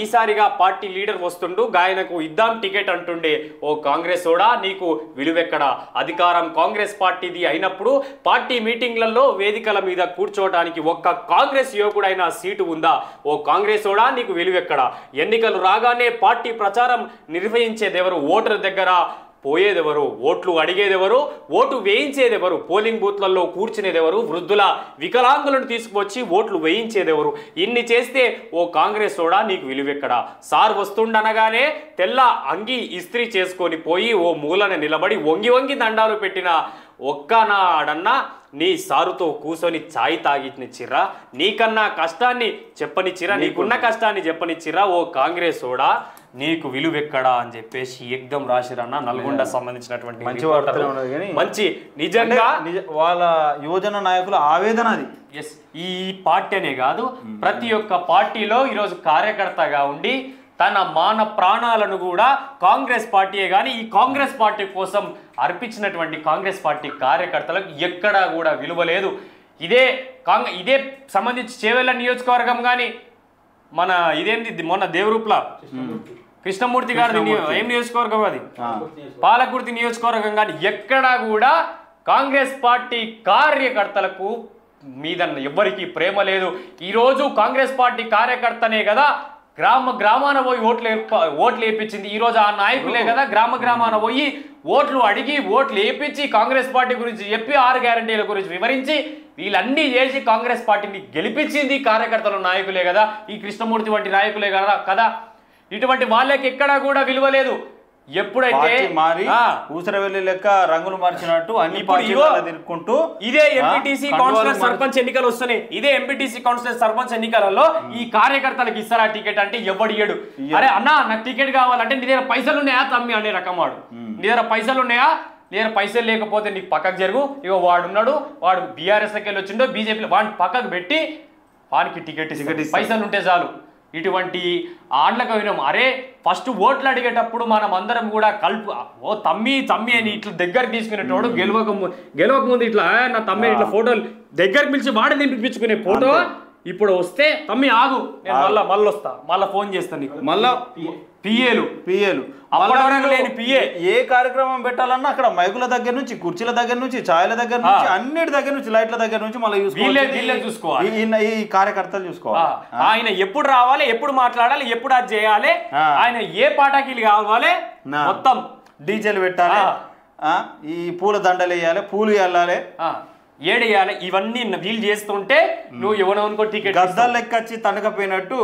ఈసారిగా పార్టీ లీడర్ వస్తుండు, గాయనకు ఇద్దాం టికెట్ అంటుండే ఓ కాంగ్రెస్ ఓడా నీకు విలువెక్కడ? అధికారం కాంగ్రెస్ పార్టీది అయినప్పుడు పార్టీ మీటింగ్లలో వేదికల మీద కూర్చోవడానికి ఒక్క కాంగ్రెస్ యువకుడైనా సీటు ఉందా? ఓ కాంగ్రెస్ ఓడా నీకు విలువెక్కడ? ఎన్నికలు రాగానే పార్టీ ప్రచారం నిర్వహించేదెవరు? ఓటర్ దగ్గర పోయేదెవరు? ఓట్లు అడిగేదెవరు? ఓటు వేయించేదెవరు? పోలింగ్ బూత్లలో కూర్చునేదెవరు? వృద్ధుల, వికలాంగులను తీసుకువచ్చి ఓట్లు వేయించేదెవరు? ఇన్ని చేస్తే ఓ కాంగ్రెస్ ఓడా నీకు విలువెక్కడ? సార్ వస్తుండనగానే తెల్ల అంగి ఇస్త్రీ చేసుకొని పోయి ఓ మూలన నిలబడి వంగి వంగి దండాలు పెట్టిన ఒక్కనాడన్నా నీ సారుతో కూర్చొని ఛాయ్ తాగినిచ్చిరా? నీకన్నా కష్టాన్ని చెప్పనిచ్చిరా? నీకున్న కష్టాన్ని చెప్పనిచ్చిరా? ఓ కాంగ్రెస్ ఓడా నీకు విలువెక్కడా అని చెప్పేసి ఎగ్దం రాసిరన్న. నల్గొండ సంబంధించినటువంటి మంచి నిజంగా వాళ్ళ యువజన నాయకుల ఆవేదన అది. ఎస్, ఈ పార్టీ అనే కాదు, ప్రతి ఒక్క పార్టీలో ఈరోజు కార్యకర్తగా ఉండి తన మాన ప్రాణాలను కూడా కాంగ్రెస్ పార్టీయే కానీ ఈ కాంగ్రెస్ పార్టీ కోసం అర్పించినటువంటి కాంగ్రెస్ పార్టీ కార్యకర్తలకు ఎక్కడా కూడా విలువ లేదు. ఇదే సంబంధించి చేవెళ్ళ నియోజకవర్గం కానీ మన ఇదేంటి మొన్న దేవరూప్ల కృష్ణమూర్తి గారి ఏం నియోజకవర్గం అది, పాలకుర్తి నియోజకవర్గం కానీ ఎక్కడా కూడా కాంగ్రెస్ పార్టీ కార్యకర్తలకు మీద ఎవ్వరికి ప్రేమ లేదు. ఈరోజు కాంగ్రెస్ పార్టీ కార్యకర్తనే కదా గ్రామాన పోయి ఓట్లు వేయించింది. ఈరోజు ఆ నాయకులే కదా గ్రామాన పోయి ఓట్లు అడిగి ఓట్లు వేయించి కాంగ్రెస్ పార్టీ గురించి చెప్పి 6 గ్యారంటీల గురించి వివరించి వీళ్ళన్నీ చేసి కాంగ్రెస్ పార్టీని గెలిపించింది కార్యకర్తల నాయకులే కదా, ఈ కృష్ణమూర్తి వంటి నాయకులే కదా. ఇటువంటి వాళ్ళకి ఎక్కడా కూడా విలువ లేదు. ఎప్పుడైతే ఊసరవెల్లి లెక్క రంగులు మార్చినట్టు అన్ని తిరుక్కుంటూ ఇదే ఎంపీటీసీ కౌన్సిలర్ సర్పంచ్ ఎన్నికలు వస్తున్నాయి. ఇదే ఎంపీటీసీ కౌన్సిలర్ సర్పంచ్ ఎన్నికలలో ఈ కార్యకర్తలకు ఇస్తారా టికెట్ అంటే ఎవడియడు. అరే అన్నా నాకు టికెట్ కావాలంటే నీ దగ్గర పైసలు ఉన్నాయా తమ్మి అనే రకం వాడు. నీ దగ్గర పైసలు ఉన్నాయా? లేదా పైసలు లేకపోతే నీకు పక్కకు జరుగు. ఇక వాడున్నాడు, వాడు బీఆర్ఎస్కి వెళ్ళి వచ్చిండో బీజేపీలో వాడిని పక్కకు పెట్టి వానికి టికెట్ పైసలు ఉంటే చాలు. ఇటువంటి ఆండ్లకు విన్నాం. అరే ఫస్ట్ ఓట్లు అడిగేటప్పుడు మనం అందరం కూడా ఓ తమ్మి అని ఇట్లా దగ్గరికి తీసుకునేటోడు గెలవక ముందు ఇట్లా నా తమ్మి ఇట్లా ఫోటోలు దగ్గరికి పిలిచి వాడే నింపించుకునే ఫోటో. ఇప్పుడు వస్తే తమ్మి ఆగు, నేను మళ్ళీ వస్తా, మళ్ళీ ఫోన్ చేస్తాను నీకు. మళ్ళా పిఏలు లేని పిఏ ఏ కార్యక్రమం పెట్టాలన్నా అక్కడ మైకుల దగ్గర నుంచి, కుర్చీల దగ్గర నుంచి, ఛాయల దగ్గర నుంచి, అన్నిటి దగ్గర నుంచి, లైట్ల దగ్గర నుంచి మళ్ళీ చూసుకోవాలి. ఈ కార్యకర్తలు చూసుకోవాలి. ఆయన ఎప్పుడు రావాలి, ఎప్పుడు మాట్లాడాలి, ఎప్పుడు అది చేయాలి, ఆయన ఏ పాటాకిలు కావాలి, మొత్తం డీజేలు పెట్టాలి, ఈ పూల దండలు వేయాలి, పూలు వెళ్ళాలి, ఏడేయాలి. ఇవన్నీ వీళ్ళు చేస్తుంటే నువ్వు ఎవరనుకో టికెట్ గద్దాలు లెక్కచ్చి తండకపోయినట్టు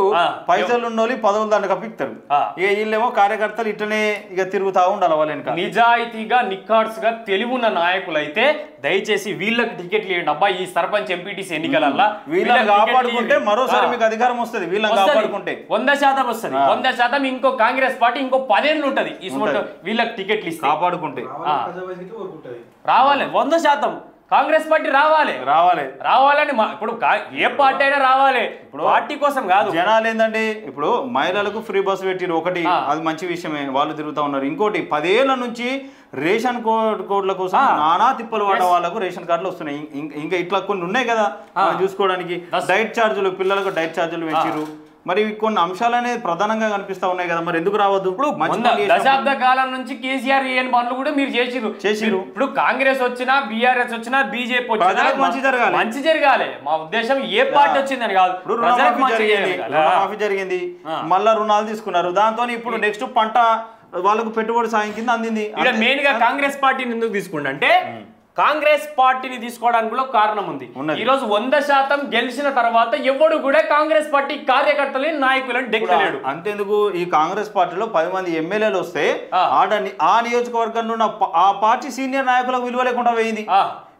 పైసలు ఉన్నోళ్ళు పదవులు తండకపిస్తారు. ఇక వీళ్ళేమో కార్యకర్తలు ఇట్లనే ఇక తిరుగుతా ఉండాలి. వాళ్ళ నిజాయితీగా నిఖార్స్గా తెలివున్న నాయకులు అయితే దయచేసి వీళ్ళకి టికెట్లు ఇవ్వండి. అబ్బా ఈ సర్పంచ్ ఎంపీటీసీ ఎన్నికలల్లా వీళ్ళని కాపాడుకుంటే మరోసారి మీకు అధికారం వస్తుంది. వీళ్ళని కాపాడుకుంటే 100% వస్తుంది. 100% ఇంకో కాంగ్రెస్ పార్టీ ఇంకో 10 ఏళ్ళు ఉంటది. ఈ వీళ్ళకి టికెట్లు ఇస్తే కాపాడుకుంటే రావాలి 100%. కాంగ్రెస్ పార్టీ రావాలని ఇప్పుడు ఏ పార్టీ అయినా రావాలి, ఇప్పుడు పార్టీ కోసం కాదు. జనాలు ఏంటంటే ఇప్పుడు మహిళలకు ఫ్రీ బస్సు పెట్టిరు ఒకటి, అది మంచి విషయమే, వాళ్ళు తిరుగుతూ ఉన్నారు. ఇంకోటి 10 ఏళ్ల నుంచి రేషన్ కోడ్ల కోసం నానా తిప్పలు పడ్డ వాళ్ళకు రేషన్ కార్డులు వస్తున్నాయి. ఇంకా ఇట్లా కొన్ని ఉన్నాయి కదా చూసుకోవడానికి. డైట్ ఛార్జీలు, పిల్లలకు డైట్ ఛార్జీలు పెంచిరు. మరి కొన్ని అంశాలు అనేది ప్రధానంగా కనిపిస్తా ఉన్నాయి కదా, మరి ఎందుకు రావద్దు? ఇప్పుడు దశాబ్ద కాలం నుంచి కేసీఆర్ ఏం పనులు కూడా మీరు చేసిరు. ఇప్పుడు కాంగ్రెస్ వచ్చినా, బీఆర్ఎస్ వచ్చినా, బీజేపీ వచ్చినా మంచి జరగాలి. మా ఉద్దేశం ఏ పార్టీ వచ్చిందని కాదు. రుణమాఫీ జరిగింది, మళ్ళా రుణాలు తీసుకున్నారు. దాంతో ఇప్పుడు నెక్స్ట్ పంట వాళ్ళకు పెట్టుబడి సాయం కింద అందింది. ఇక్కడ మెయిన్ గా కాంగ్రెస్ పార్టీని ఎందుకు తీసుకుంటే కాంగ్రెస్ పార్టీని తీసుకోవడానికి కూడా కారణం ఉంది. ఈ రోజు 100% గెలిచిన తర్వాత ఎవడు కూడా కాంగ్రెస్ పార్టీ కార్యకర్తలని, నాయకులను డెక్కలేడు. అంతేందుకు ఈ కాంగ్రెస్ పార్టీలో 10 మంది ఎమ్మెల్యేలు వస్తే ఆ నియోజకవర్గంలో ఉన్న ఆ పార్టీ సీనియర్ నాయకులకు విలువ లేకుండా పోయింది.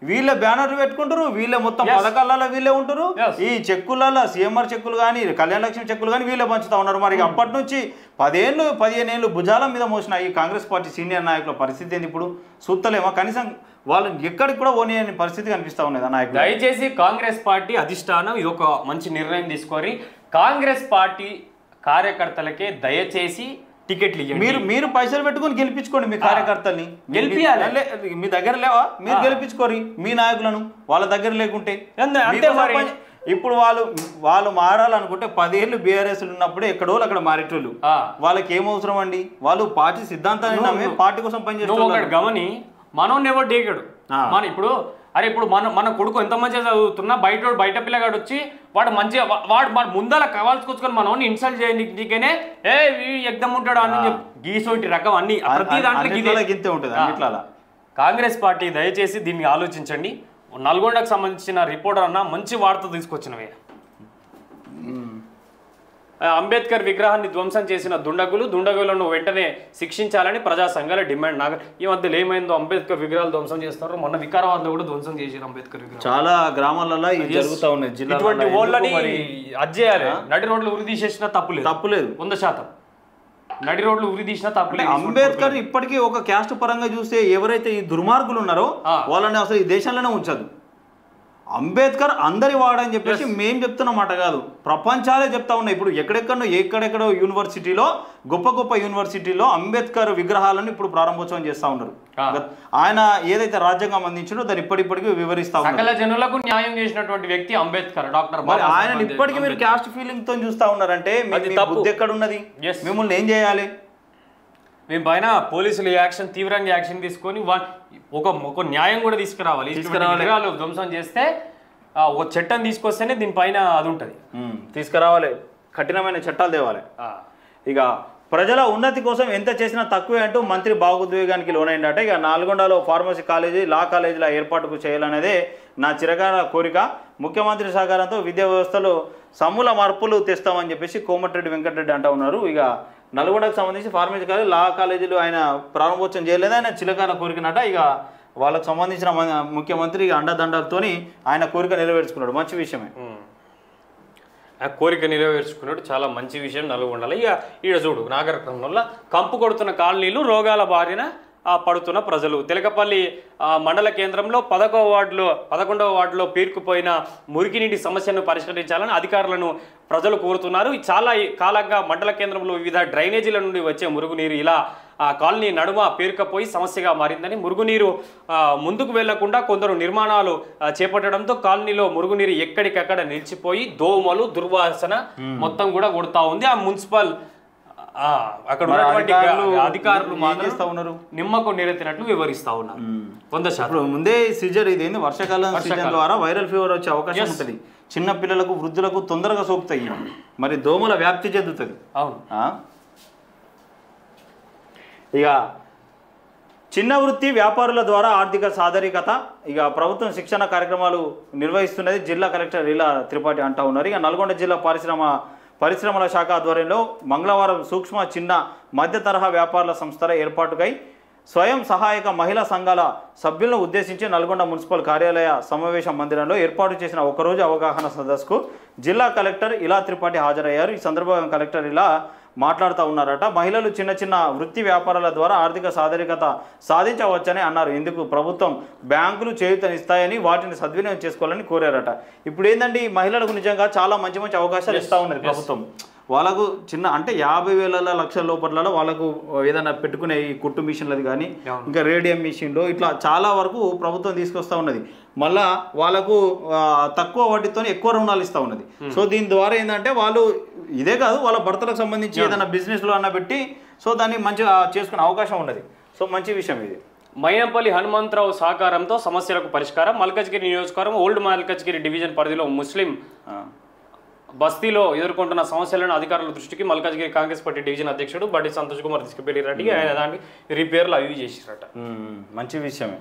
వీళ్ళ బ్యానర్లు పెట్టుకుంటారు, వీళ్ళే మొత్తం పథకాలలో వీళ్ళే ఉంటారు. ఈ చెక్కులలో సీఎంఆర్ చెక్కులు కానీ, కళ్యాణ లక్ష్మి చెక్కులు కానీ వీళ్ళే పంచుతా ఉన్నారు. మరి అప్పటి నుంచి 10-15 ఏళ్ళు భుజాల మీద మోసిన ఈ కాంగ్రెస్ పార్టీ సీనియర్ నాయకుల పరిస్థితి ఏంది? ఇప్పుడు చూస్తలేమా? కనీసం వాళ్ళు ఎక్కడికి కూడా పోనీ పరిస్థితి కనిపిస్తా ఉన్నది. నాయకులు దయచేసి కాంగ్రెస్ పార్టీ అధిష్టానం ఇది ఒక మంచి నిర్ణయం తీసుకొని కాంగ్రెస్ పార్టీ కార్యకర్తలకే దయచేసి టికెట్లు మీరు పైసలు పెట్టుకుని గెలిపించుకోండి మీ కార్యకర్తల్ని. గెలిపియాలి. మీ దగ్గర లేవా? మీరు గెలిపించుకోరి మీ నాయకులను. వాళ్ళ దగ్గర లేకుంటే ఇప్పుడు వాళ్ళు మారాలనుకుంటే 10 ఏళ్ళు బీఆర్ఎస్ ఉన్నప్పుడు ఎక్కడో అక్కడ మారేటోళ్ళు. వాళ్ళకి ఏం అవసరం అండి? వాళ్ళు పార్టీ సిద్ధాంతాన్ని నమ్మి పార్టీ కోసం పనిచేస్తారు. గమని మనోని ఎవరు డేగాడు. మన ఇప్పుడు ఇప్పుడు మన కొడుకు ఎంత మంచిగా చదువుతున్నా బయట పిల్లగాడు వచ్చి వాడు మంచిగా వాడు ముందర కావాల్సుకొచ్చుకొని మనోని ఇన్సల్ట్ చేయడానికనే ఎగ్దం ఉంటాడు అని గీసోటి రకం అన్ని ప్రతి దాంట్లో ఉంటుంది. కాంగ్రెస్ పార్టీ దయచేసి దీన్ని ఆలోచించండి. నల్గొండకు సంబంధించిన రిపోర్టర్ అన్న మంచి వార్త తీసుకొచ్చినవే. అంబేద్కర్ విగ్రహాన్ని ధ్వంసం చేసిన దుండగులను వెంటనే శిక్షించాలని ప్రజా సంఘాల డిమాండ్. ఈ మధ్యలో ఏమైందో అంబేద్కర్ విగ్రహాలు ధ్వంసం చేస్తారు. మొన్న వికారాబాద్లో కూడా ధ్వంసం చేశారు అంబేద్కర్ విగ్రహం. చాలా గ్రామాలలో జరుగుతూ ఉన్నాయి. ఇటువంటి వాళ్ళని అజ్జేయాలి. నడి రోడ్లు ఉరి తీసేసినా తప్పులేదు 100%. నడి రోడ్లు ఉరి తీసినా తప్పులేదు. అంబేద్కర్ ఇప్పటికీ ఒక క్యాస్ట్ పరంగా చూస్తే ఎవరైతే ఈ దుర్మార్గులు ఉన్నారో వాళ్ళని అసలు ఈ దేశంలోనే ఉంచదు. అంబేద్కర్ అందరి వాడని చెప్పేసి మేము చెప్తున్నమాట కాదు, ప్రపంచాలే చెప్తా ఉన్నాయి. ఇప్పుడు ఎక్కడెక్కడో యూనివర్సిటీలో గొప్ప యూనివర్సిటీలో అంబేద్కర్ విగ్రహాలను ఇప్పుడు ప్రారంభోత్సవం చేస్తా ఉన్నారు. ఆయన ఏదైతే రాజ్యాంగం అందించాడో దాన్ని ఇప్పటికీ వివరిస్తా ఉన్నారు. సకల జనులకు న్యాయం చేసినటువంటి వ్యక్తి అంబేద్కర్, డాక్టర్. ఆయన ఇప్పటికీ మీరు క్యాస్ట్ ఫీలింగ్ తో చూస్తా ఉన్నారంటే బుద్ధి ఎక్కడ ఉన్నది? మిమ్మల్ని ఏం చేయాలి? మేము పైన పోలీసులు తీవ్రంగా యాక్షన్ తీసుకొని ఒక న్యాయం కూడా తీసుకురావాలి. ధ్వంసం చేస్తే ఒక చట్టం తీసుకొస్తేనే దీనిపైన అది ఉంటుంది. తీసుకురావాలి, కఠినమైన చట్టాలు తేవాలి. ఇక ప్రజల ఉన్నతి కోసం ఎంత చేసినా తక్కువే అంటూ మంత్రి భావోద్వేగానికి లోనైందట. ఇక నల్గొండలో ఫార్మసీ కాలేజీ, లా కాలేజీల ఏర్పాటుకు చేయాలనేదే నా చిరకాల కోరిక. ముఖ్యమంత్రి సహకారంతో విద్యా వ్యవస్థలో సమూల మార్పులు తెస్తామని చెప్పేసి కోమటిరెడ్డి వెంకటరెడ్డి అంటూ ఉన్నారు. ఇక నల్గొండకు సంబంధించి ఫార్మసీ కాలేజీ, లా కాలేజీలు ఆయన ప్రారంభోత్సవం చేయలేదు. ఆయన చిరకాల కోరికనట. ఇక వాళ్ళకు సంబంధించిన ముఖ్యమంత్రి అండదండలతో ఆయన కోరిక నెరవేర్చుకున్నాడు. మంచి విషయమే. ఆ కోరిక నెరవేర్చుకున్నాడు, చాలా మంచి విషయం. నల్గొండలో ఈడ చూడు నాగరకర్నూల్లో కంపు కొడుతున్న కాలనీలు, రోగాల బారిన పడుతున్న ప్రజలు. తెలకపల్లి మండల కేంద్రంలో 11వ వార్డులో పేరుకుపోయిన మురికినీటి సమస్యను పరిష్కరించాలని అధికారులను ప్రజలు కోరుతున్నారు. చాలా కాలంగా మండల కేంద్రంలో వివిధ డ్రైనేజీల నుండి వచ్చే మురుగునీరు ఇలా కాలనీ నడుమ పేరుకపోయి సమస్యగా మారిందని, మురుగునీరు ముందుకు వెళ్లకుండా కొందరు నిర్మాణాలు చేపట్టడంతో కాలనీలో మురుగునీరు ఎక్కడికక్కడ నిలిచిపోయి దోమలు, దుర్వాసన మొత్తం కూడా కొడుతూ ఉంది. ఆ మున్సిపల్ అక్కడ ఉన్నటువంటి అధికారులు ఉన్నారు నిమ్మకు నీరెత్తినట్లు వివరిస్తా ఉన్నారు. 100% ముందే సీజర్ ఇది వర్షాకాలం సీజన్ ద్వారా వైరల్ ఫీవర్ వచ్చే అవకాశం ఉంటుంది. చిన్న పిల్లలకు, వృద్ధులకు తొందరగా సోకుతాయి. మరి దోమల వ్యాప్తి చెందుతుంది. అవును. ఇక చిన్న వృత్తి వ్యాపారుల ద్వారా ఆర్థిక సాధరికత, ఇక ప్రభుత్వం శిక్షణ కార్యక్రమాలు నిర్వహిస్తున్నది జిల్లా కలెక్టర్ ఇలా త్రిపాఠి అంటా ఉన్నారు. ఇక నల్గొండ జిల్లా పరిశ్రమల శాఖ ఆధ్వర్యంలో మంగళవారం సూక్ష్మ, చిన్న, మధ్య తరహా వ్యాపారుల సంస్థల ఏర్పాటుకై స్వయం సహాయక మహిళా సంఘాల సభ్యులను ఉద్దేశించి నల్గొండ మున్సిపల్ కార్యాలయ సమావేశ మందిరంలో ఏర్పాటు చేసిన ఒకరోజు అవగాహన సదస్సుకు జిల్లా కలెక్టర్ ఇలా త్రిపాఠి హాజరయ్యారు. ఈ సందర్భంగా కలెక్టర్ ఇలా మాట్లాడుతూ ఉన్నారట. మహిళలు చిన్న చిన్న వృత్తి వ్యాపారాల ద్వారా ఆర్థిక సాధికారత సాధించవచ్చని అన్నారు. ఇందుకు ప్రభుత్వం బ్యాంకులు చేయూతనిస్తాయని వాటిని సద్వినియోగం చేసుకోవాలని కోరారట. ఇప్పుడు ఏంటంటే ఈ మహిళలకు నిజంగా చాలా మంచి మంచి అవకాశాలు ఇస్తూ ఉన్నది ప్రభుత్వం. వాళ్ళకు చిన్న అంటే 50,000 లక్షల లోపల వాళ్ళకు ఏదైనా పెట్టుకునే ఈ కుట్టు మిషన్లది కానీ ఇంకా రేడియం మిషన్లు ఇట్లా చాలా వరకు ప్రభుత్వం తీసుకొస్తూ ఉన్నది. మళ్ళా వాళ్ళకు తక్కువ వడ్డీతో ఎక్కువ రుణాలు ఇస్తూ ఉన్నది. సో దీని ద్వారా ఏంటంటే వాళ్ళు ఇదే కాదు వాళ్ళ భర్తలకు సంబంధించి ఏదైనా బిజినెస్లో అన్న పెట్టి సో దాన్ని మంచిగా చేసుకునే అవకాశం ఉన్నది. సో మంచి విషయం ఇది. మైనంపల్లి హనుమంతరావు సహకారంతో సమస్యలకు పరిష్కారం. మల్కజ్గిరి నియోజకవర్గం ఓల్డ్ మల్కజ్గిరి డివిజన్ పరిధిలో ముస్లిం బస్తీలో ఎదుర్కొంటున్న సమస్యలను అధికారుల దృష్టికి మల్కాజ్గిరి కాంగ్రెస్ పార్టీ డివిజన్ అధ్యక్షుడు బండి సంతోష్ కుమార్ తీసుకువెళ్ళారట. ఆయన దానికి రిపేర్లు అవి చేసిరట. మంచి విషయమే.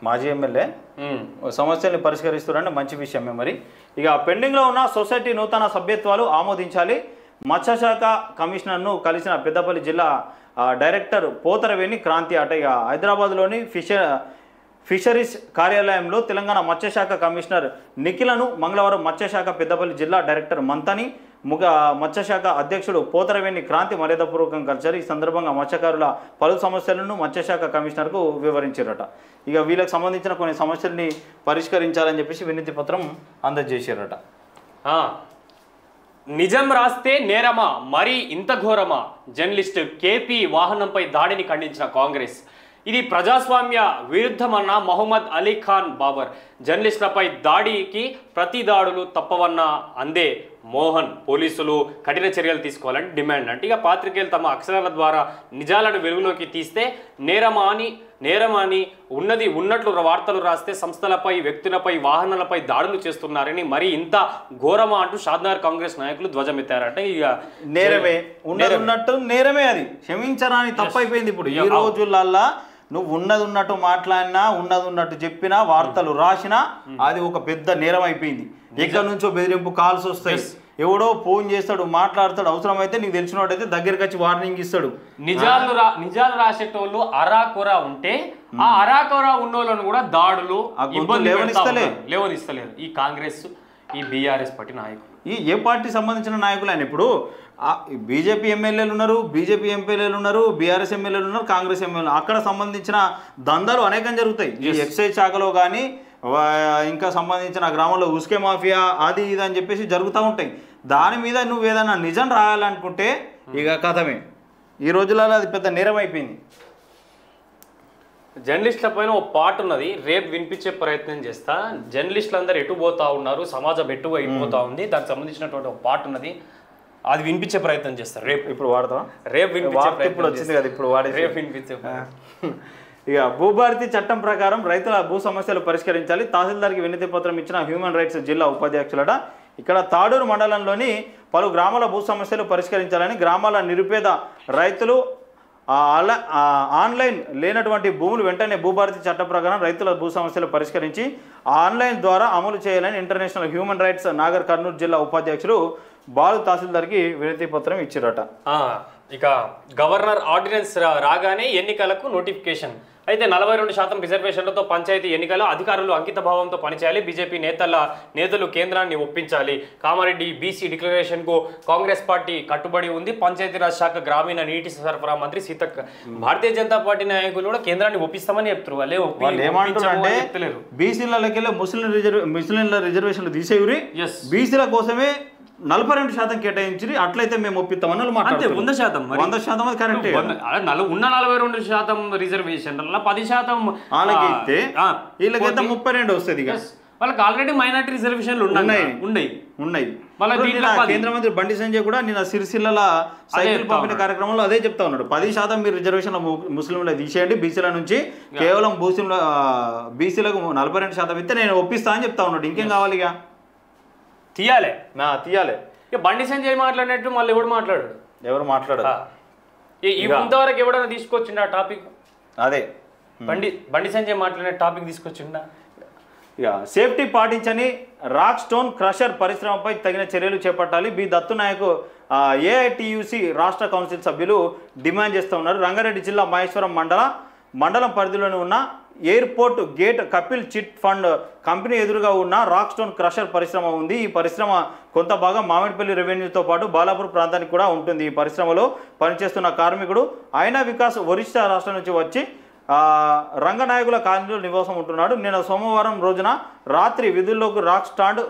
మాజీ ఎమ్మెల్యే సమస్యల్ని పరిష్కరిస్తున్నారంటే మంచి విషయమే. మరి ఇక పెండింగ్లో ఉన్న సొసైటీ నూతన సభ్యత్వాలు ఆమోదించాలి. మత్స్యశాఖ కమిషనర్ను కలిసిన పెద్దపల్లి జిల్లా డైరెక్టర్ పోతరవేణి క్రాంతి అట. ఇక హైదరాబాద్లోని ఫిషరీస్ కార్యాలయంలో తెలంగాణ మత్స్యశాఖ కమిషనర్ నిఖిలను మంగళవారం మత్స్యశాఖ పెద్దపల్లి జిల్లా డైరెక్టర్ మంతని మత్స్యశాఖ అధ్యక్షుడు పోతరవేణి క్రాంతి మర్యాదపూర్వకంగా కలిశారు. ఈ సందర్భంగా మత్స్యకారుల పలు సమస్యలను మత్స్యశాఖ కమిషనర్కు వివరించారట. ఇక వీళ్ళకి సంబంధించిన కొన్ని సమస్యల్ని పరిష్కరించాలని చెప్పేసి వినతి పత్రం అందజేశారట. నిజం రాస్తే నేరమా, మరీ ఇంత ఘోరమా? జర్నలిస్ట్ కేపీ వాహనంపై దాడిని ఖండించిన కాంగ్రెస్. ఇది ప్రజాస్వామ్య విరుద్ధమన్న మహమ్మద్ అలీ ఖాన్ బాబర్. జర్నలిస్టులపై దాడికి ప్రతి దాడులు తప్పవన్న అందే మోహన్. పోలీసులు కఠిన చర్యలు తీసుకోవాలని డిమాండ్. అంటే ఇక పాత్రికేయులు తమ అక్షరాల ద్వారా నిజాలను వెలుగులోకి తీస్తే నేరమాని ఉన్నది ఉన్నట్లు వార్తలు రాస్తే సంస్థలపై, వ్యక్తులపై, వాహనాలపై దాడులు చేస్తున్నారని మరి ఇంత ఘోరమా అంటూ షాద్నగర్ కాంగ్రెస్ నాయకులు ధ్వజమెత్తారట. ఇక నేరమే ఉన్నట్టు నేరమే, అది క్షమించరాని తప్పైపోయింది. ఇప్పుడు ఈ రోజులల్లా నువ్వు ఉన్నది ఉన్నట్టు మాట్లాడినా, ఉన్నది ఉన్నట్టు చెప్పినా, వార్తలు రాసినా అది ఒక పెద్ద నేరం అయిపోయింది. ఎక్కడి నుంచో బెదిరింపు కాల్స్ వస్తాయి, ఎవడో ఫోన్ చేస్తాడు, మాట్లాడతాడు, అవసరమైతే నీకు తెలిసినోడైతే దగ్గరికి వచ్చి వార్నింగ్ ఇస్తాడు. నిజాలు రాసేటోళ్ళు అరాకొరా ఉంటే ఆ అరాకొరా ఉన్నోళ్ళను కూడా దాడులు లేవనిస్తలేరు ఈ కాంగ్రెస్, ఈ బీఆర్ఎస్ పార్టీ నాయకులు. ఏ పార్టీ సంబంధించిన నాయకులు ఆయన ఇప్పుడు బీజేపీ ఎమ్మెల్యేలు ఉన్నారు, బీజేపీ ఎంపీలు ఉన్నారు, బీఆర్ఎస్ ఎమ్మెల్యేలు ఉన్నారు, కాంగ్రెస్ ఎమ్మెల్యేలు. అక్కడ సంబంధించిన దందాలు అనేకం జరుగుతాయి. ఈ ఎక్సైజ్ శాఖలో కానీ ఇంకా సంబంధించిన గ్రామంలో ఉస్కే మాఫియా అది ఇది అని చెప్పేసి జరుగుతూ ఉంటాయి. దాని మీద నువ్వు ఏదైనా నిజం రాయాలనుకుంటే ఇక కథమే. ఈ రోజులలో అది పెద్ద నేరం అయిపోయింది. జర్నలిస్టుల పైన ఒక పాట ఉన్నది, రేపు వినిపించే ప్రయత్నం చేస్తా. జర్నలిస్టులు అందరూ ఎటు పోతా ఉన్నారు, సమాజం ఎటు అయిపోతా ఉంది, దానికి సంబంధించినటువంటి ఒక పాట ఉన్నది, అది వినిపించే ప్రయత్నం చేస్తారు. రేపు ఇప్పుడు వాడతాం, రేపు ఇప్పుడు వచ్చింది కదా, ఇప్పుడు వాడే రేపు వినిపించే. ఇక భూభారతి చట్టం ప్రకారం రైతుల భూ సమస్యలు పరిష్కరించాలి. తహసీల్దార్కి వినతి పత్రం ఇచ్చిన హ్యూమన్ రైట్స్ జిల్లా ఉపాధ్యక్షులట. ఇక్కడ తాడూరు మండలంలోని పలు గ్రామాల భూ సమస్యలు పరిష్కరించాలని గ్రామాల నిరుపేద రైతులు ఆన్లైన్ లేనటువంటి భూములు వెంటనే భూభారతి చట్టం ప్రకారం రైతుల భూ సమస్యలు పరిష్కరించి ఆన్లైన్ ద్వారా అమలు చేయాలని international human rights Nagar Kurnool జిల్లా ఉపాధ్యక్షుడు బాలు తహసీల్దార్కి వినతి పత్రం ఇచ్చారట. ఇక గవర్నర్ ఆర్డినెన్స్ రాగానే ఎన్నికలకు నోటిఫికేషన్. అయితే 42% రిజర్వేషన్లతో పంచాయతీ ఎన్నికల అధికారులు అంకిత భావంతో పనిచేయాలి. బీజేపీ నేతలు కేంద్రాన్ని ఒప్పించాలి. కామారెడ్డి బీసీ డిక్లరేషన్కు కాంగ్రెస్ పార్టీ కట్టుబడి ఉంది. పంచాయతీరాజ్ శాఖ గ్రామీణ నీటి సరఫరా మంత్రి సీతక్క. భారతీయ జనతా పార్టీ నాయకులు కూడా కేంద్రాన్ని ఒప్పిస్తామని చెప్తారు. వాళ్ళు ఏమంటారంటే బీసీలకి ముస్లింల రిజర్వేషన్లు తీసేవి, బీసీల కోసమే 42% కేటాయించి అట్లయితే మేము ఒప్పిస్తామని 100%. 100% అది కరెక్ట్. ఉన్న 42% రిజర్వేషన్ 10% వాళ్ళకి ఇస్తే వీళ్ళకైతే 32 వస్తుంది. వాళ్ళకి ఆల్రెడీ మైనారిటీ రిజర్వేషన్లు ఉన్నాయి. కేంద్ర మంత్రి బండి సంజయ్ కూడా నిన్న సిరిసిల్ల సైకిల్ పంపిణీ కార్యక్రమంలో అదే చెప్తా ఉన్నాడు. 10% మీరు రిజర్వేషన్ ముస్లింలు తీసేయండి, బీసీల నుంచి కేవలం బీసీలకు 42% ఇస్తే నేను ఒప్పిస్తా అని చెప్తా ఉన్నాడు. ఇంకేం కావాలి? ఇక తీయాలి. ఇక బండి సంజయ్ మాట్లాడినట్టు మళ్ళీ ఎవరు మాట్లాడారు? ఇంతవరకు ఎవడైనా తీసుకొచ్చిండా టాపిక్? అదే బండి సంజయ్ మాట్లాడిన టాపిక్ తీసుకొచ్చిండా? ఇక సేఫ్టీ పాటించని రాక్ స్టోన్ క్రషర్ పరిశ్రమపై తగిన చర్యలు చేపట్టాలి. బి దత్తునాయక్ ఏఐటియుసి రాష్ట్ర కౌన్సిల్ సభ్యులు డిమాండ్ చేస్తూ ఉన్నారు. రంగారెడ్డి జిల్లా మహేశ్వరం మండల మండలం పరిధిలోని ఉన్న airport gate Kapil chit fund company ఎదురుగా ఉన్న రాక్ స్టోన్ క్రషర్ పరిశ్రమ ఉంది. ఈ పరిశ్రమ కొంత భాగం మామిడిపల్లి రెవెన్యూతో పాటు బాలాపూర్ ప్రాంతానికి కూడా ఉంటుంది. ఈ పరిశ్రమలో పనిచేస్తున్న కార్మికుడు అయినా వికాస్ ఒరిస్సా రాష్ట్రం నుంచి వచ్చి రంగనాయకుల కాలనీలో నివాసం ఉంటున్నాడు. నేను సోమవారం రోజున రాత్రి విధుల్లోకి రాక్ స్టాండ్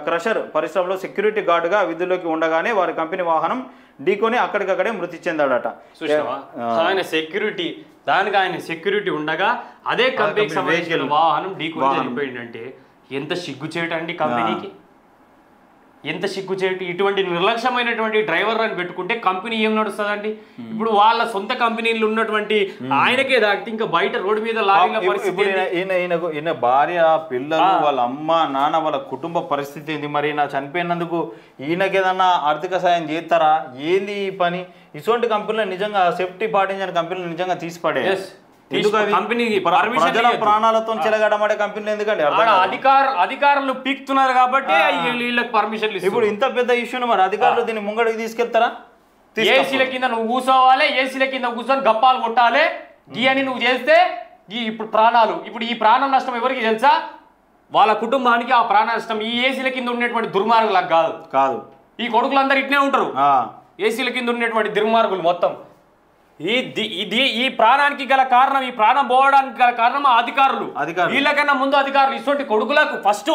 క్రషర్ పరిశ్రమలో సెక్యూరిటీ గార్డుగా విధుల్లోకి ఉండగానే వారి కంపెనీ వాహనం ఢీకొని అక్కడికక్కడే మృతి చెందాడట. ఆయన సెక్యూరిటీ దానికి ఆయన సెక్యూరిటీ ఉండగా అదే కంపెనీకి సంబంధించిన వాహనం ఢీకొని చనిపోయిందంటే ఎంత సిగ్గు చేయటండి కంపెనీకి, ఎంత సిగ్గు చేయటం. ఇటువంటి నిర్లక్ష్యమైనటువంటి డ్రైవర్ అని పెట్టుకుంటే కంపెనీ ఏం నడుస్తుందండి? ఇప్పుడు వాళ్ళ సొంత కంపెనీలు ఉన్నటువంటి ఆయనకే దాటితే ఇంకా బయట రోడ్డు మీద లారీల పరిస్థితి, ఈయన భార్య పిల్లలు వాళ్ళ అమ్మ నాన్న వాళ్ళ కుటుంబ పరిస్థితి ఏంది? మరి నా చనిపోయినందుకు ఈయనకేదన్నా ఆర్థిక సాయం చేస్తారా ఏంది ఈ పని? ఇటువంటి కంపెనీలు నిజంగా సేఫ్టీ పాటించిన కంపెనీలు నిజంగా తీసిపడే ప్రాణాలతో చెలగడమడే కంపెనీలు ఎందుకండి? అధికారులు పీక్తున్నారు కాబట్టి వీళ్ళకి పర్మిషన్. ఇప్పుడు ఇంత పెద్ద ఇష్యూను మరి అధికారులు దీన్ని ముంగడికి తీసుకెళ్తారా? ఏసీల కింద నువ్వు కూర్చోవాలి, ఏసీల కింద కూర్చొని గప్పాలు కొట్టాలి అని నువ్వు చేస్తే ఇప్పుడు ప్రాణాలు, ఇప్పుడు ఈ ప్రాణ నష్టం ఎవరికి తెలుసా? వాళ్ళ కుటుంబానికి ఆ ప్రాణ నష్టం. ఈ ఏసీల కింద ఉన్నటువంటి దుర్మార్గులకు కాదు. ఈ కొడుకులందరూ ఇట్నే ఉంటారు. ఏసీల కింద ఉన్నటువంటి దుర్మార్గులు మొత్తం. ఈ ప్రాణానికి గల కారణం, ఈ ప్రాణం పోవడానికి గల కారణం అధికారులు. వీళ్ళకన్నా ముందు అధికారులు ఇటువంటి కొడుకులకు ఫస్ట్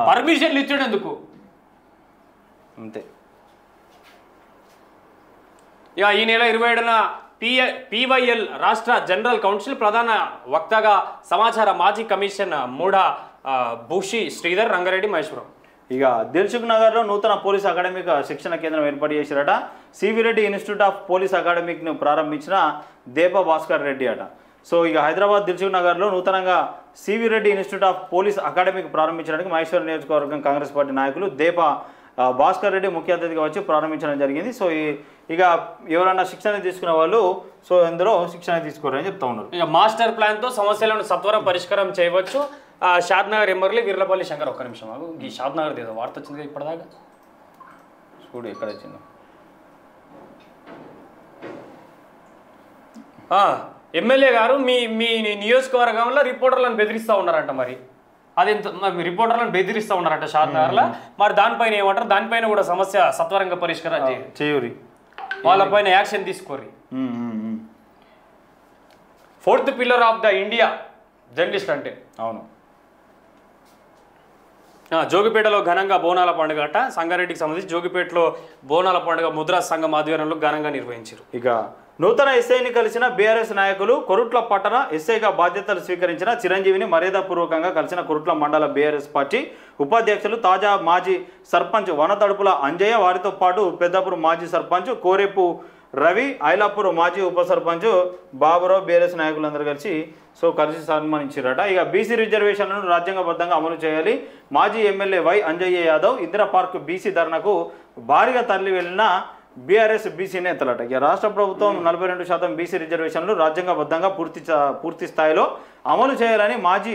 పర్మిషన్లు ఇచ్చేందుకు. అంతే. ఇక ఈ నెల 27న PYL రాష్ట్ర జనరల్ కౌన్సిల్ ప్రధాన వక్తగా సమాచార మాజీ కమిషన్ మూఢా భూషి శ్రీధర్ రంగారెడ్డి మహేశ్వరం. ఇక దిల్సుఖ్ నగర్లో నూతన పోలీస్ అకాడమిక్ శిక్షణ కేంద్రం ఏర్పాటు చేశారట. CV Reddy institute of police అకాడమిక్ను ప్రారంభించిన దేప భాస్కర్ రెడ్డి అట. సో ఇక హైదరాబాద్ దిల్సుఖ్ నగర్లో నూతనంగా CV Reddy institute of police academic ప్రారంభించడానికి మహేశ్వరం నియోజకవర్గం కాంగ్రెస్ పార్టీ నాయకులు దేప భాస్కర్ రెడ్డి ముఖ్య అతిథిగా వచ్చి ప్రారంభించడం జరిగింది. సో ఇక ఎవరైనా శిక్షణ తీసుకునే వాళ్ళు సో ఇందులో శిక్షణ తీసుకోరని చెప్తా ఉన్నారు. ఇక మాస్టర్ ప్లాన్తో సమస్యలను సత్వరం పరిష్కారం చేయవచ్చు. షాద్నగర్ ఎమ్మెల్యే వీర్లపల్లి శంకర్. ఒక్క నిమిషం ఆగు. ఈ షాద్నగర్ ఏదో వార్త వచ్చింది ఇప్పటిదాకా చూడు ఎక్కడ వచ్చిందో. ఎమ్మెల్యే గారు మీ నియోజకవర్గంలో రిపోర్టర్లను బెదిరిస్తూ ఉన్నారంట. మరి అదెంత రిపోర్టర్లను బెదిరిస్తూ ఉన్నారంట షాద్నగర్లో. మరి దానిపైన ఏమంటారు? దానిపైన కూడా సమస్య సత్వరంగా పరిష్కారం చేయూరి, వాళ్ళపైన యాక్షన్ తీసుకోరి. 4th pillar of the India journalist అంటే అవును. జోగిపేటలో ఘనంగా బోనాల పండుగ అట. సంగారెడ్డికి సంబంధించి జోగిపేటలో బోనాల పండుగ ముద్రా సంఘం ఆధ్వర్యంలో ఘనంగా నిర్వహించారు. ఇక నూతన ఎస్ఐని కలిసిన బీఆర్ఎస్ నాయకులు కొరుట్ల పట్టణ ఎస్ఐగా బాధ్యతలు స్వీకరించిన చిరంజీవిని మర్యాదపూర్వకంగా కలిసిన కొరుట్ల మండల బీఆర్ఎస్ పార్టీ ఉపాధ్యక్షులు తాజా మాజీ సర్పంచ్ వనతడుపుల అంజయ్య, వారితో పాటు పెద్దపూర్ మాజీ సర్పంచ్ కోరేపు రవి, ఐలాపూర్ మాజీ ఉప సర్పంచ్ బాబురావు బీఆర్ఎస్ నాయకులందరూ కలిసి సన్మానించారట. ఇక బీసీ రిజర్వేషన్లను రాజ్యాంగబద్ధంగా అమలు చేయాలి. మాజీ MLA Y Anjaiah Yadav Indira park BC ధర్నాకు భారీగా తరలి వెళ్లిన బీఆర్ఎస్ బీసీ నేతలట. ఇక రాష్ట్ర ప్రభుత్వం 42% బీసీ రిజర్వేషన్లు రాజ్యాంగబద్ధంగా పూర్తి స్థాయిలో అమలు చేయాలని మాజీ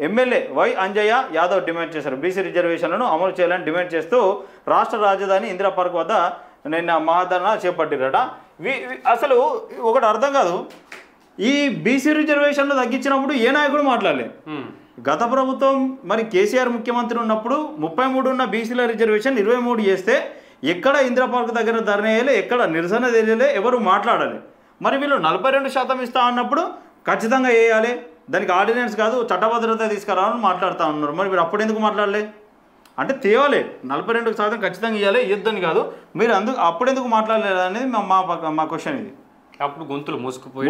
MLA Y Anjaiah Yadav demand చేశారు. బీసీ రిజర్వేషన్లను అమలు చేయాలని డిమాండ్ చేస్తూ రాష్ట్ర రాజధాని ఇందిరా పార్క్ వద్ద నిన్న మహాధరణ చేపట్టిరట. అసలు ఒకటి అర్థం కాదు, ఈ బీసీ రిజర్వేషన్లు తగ్గించినప్పుడు ఏ నాయకుడు మాట్లాడలే. గత ప్రభుత్వం మరి కేసీఆర్ ముఖ్యమంత్రి ఉన్నప్పుడు 33 ఉన్న బీసీల రిజర్వేషన్ 23 చేస్తే ఎక్కడ ఇందిరా పార్క్ దగ్గర ధర్నా వేయలే, ఎక్కడ నిరసన తెలియలే, ఎవరు మాట్లాడాలి. మరి వీళ్ళు 42% ఇస్తా అన్నప్పుడు ఖచ్చితంగా వేయాలి, దానికి ఆర్డినెన్స్ కాదు చట్టభద్రత తీసుకురావాలని మాట్లాడుతూ ఉన్నారు. మరి మీరు అప్పుడు ఎందుకు మాట్లాడలే? అంటే తేవాలి 42% ఖచ్చితంగా ఇవ్వాలి, ఇద్దని కాదు. మీరు అప్పుడెందుకు మాట్లాడలేదు అనేది మా క్వశ్చన్. ఇది అప్పుడు గొంతులు మూసుకుపోయి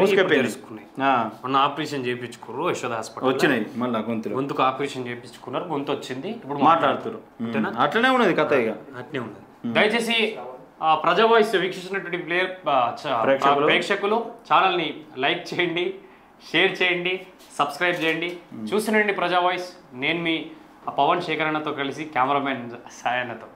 మొన్న ఆపరేషన్ చేయించుకున్నారు యశోద హాస్పిటల్, వచ్చినాయి మళ్ళీ గొంతుకు ఆపరేషన్ చేయించుకున్నారు, గొంతు వచ్చింది, ఇప్పుడు మాట్లాడుతారు. అట్లనే ఉన్నది కథ, ఇక అట్లే ఉన్నది. దయచేసి ప్రజా వాయిస్ వీక్షిస్తున్నటువంటి ప్రేక్షకులు ఛానల్ని లైక్ చేయండి, షేర్ చేయండి, సబ్స్క్రైబ్ చేయండి, చూసినండి ప్రజా వాయిస్. నేను మీ పవన్ శేఖర్ అన్నతో కలిసి కెమెరామెన్ సాయన్నతో.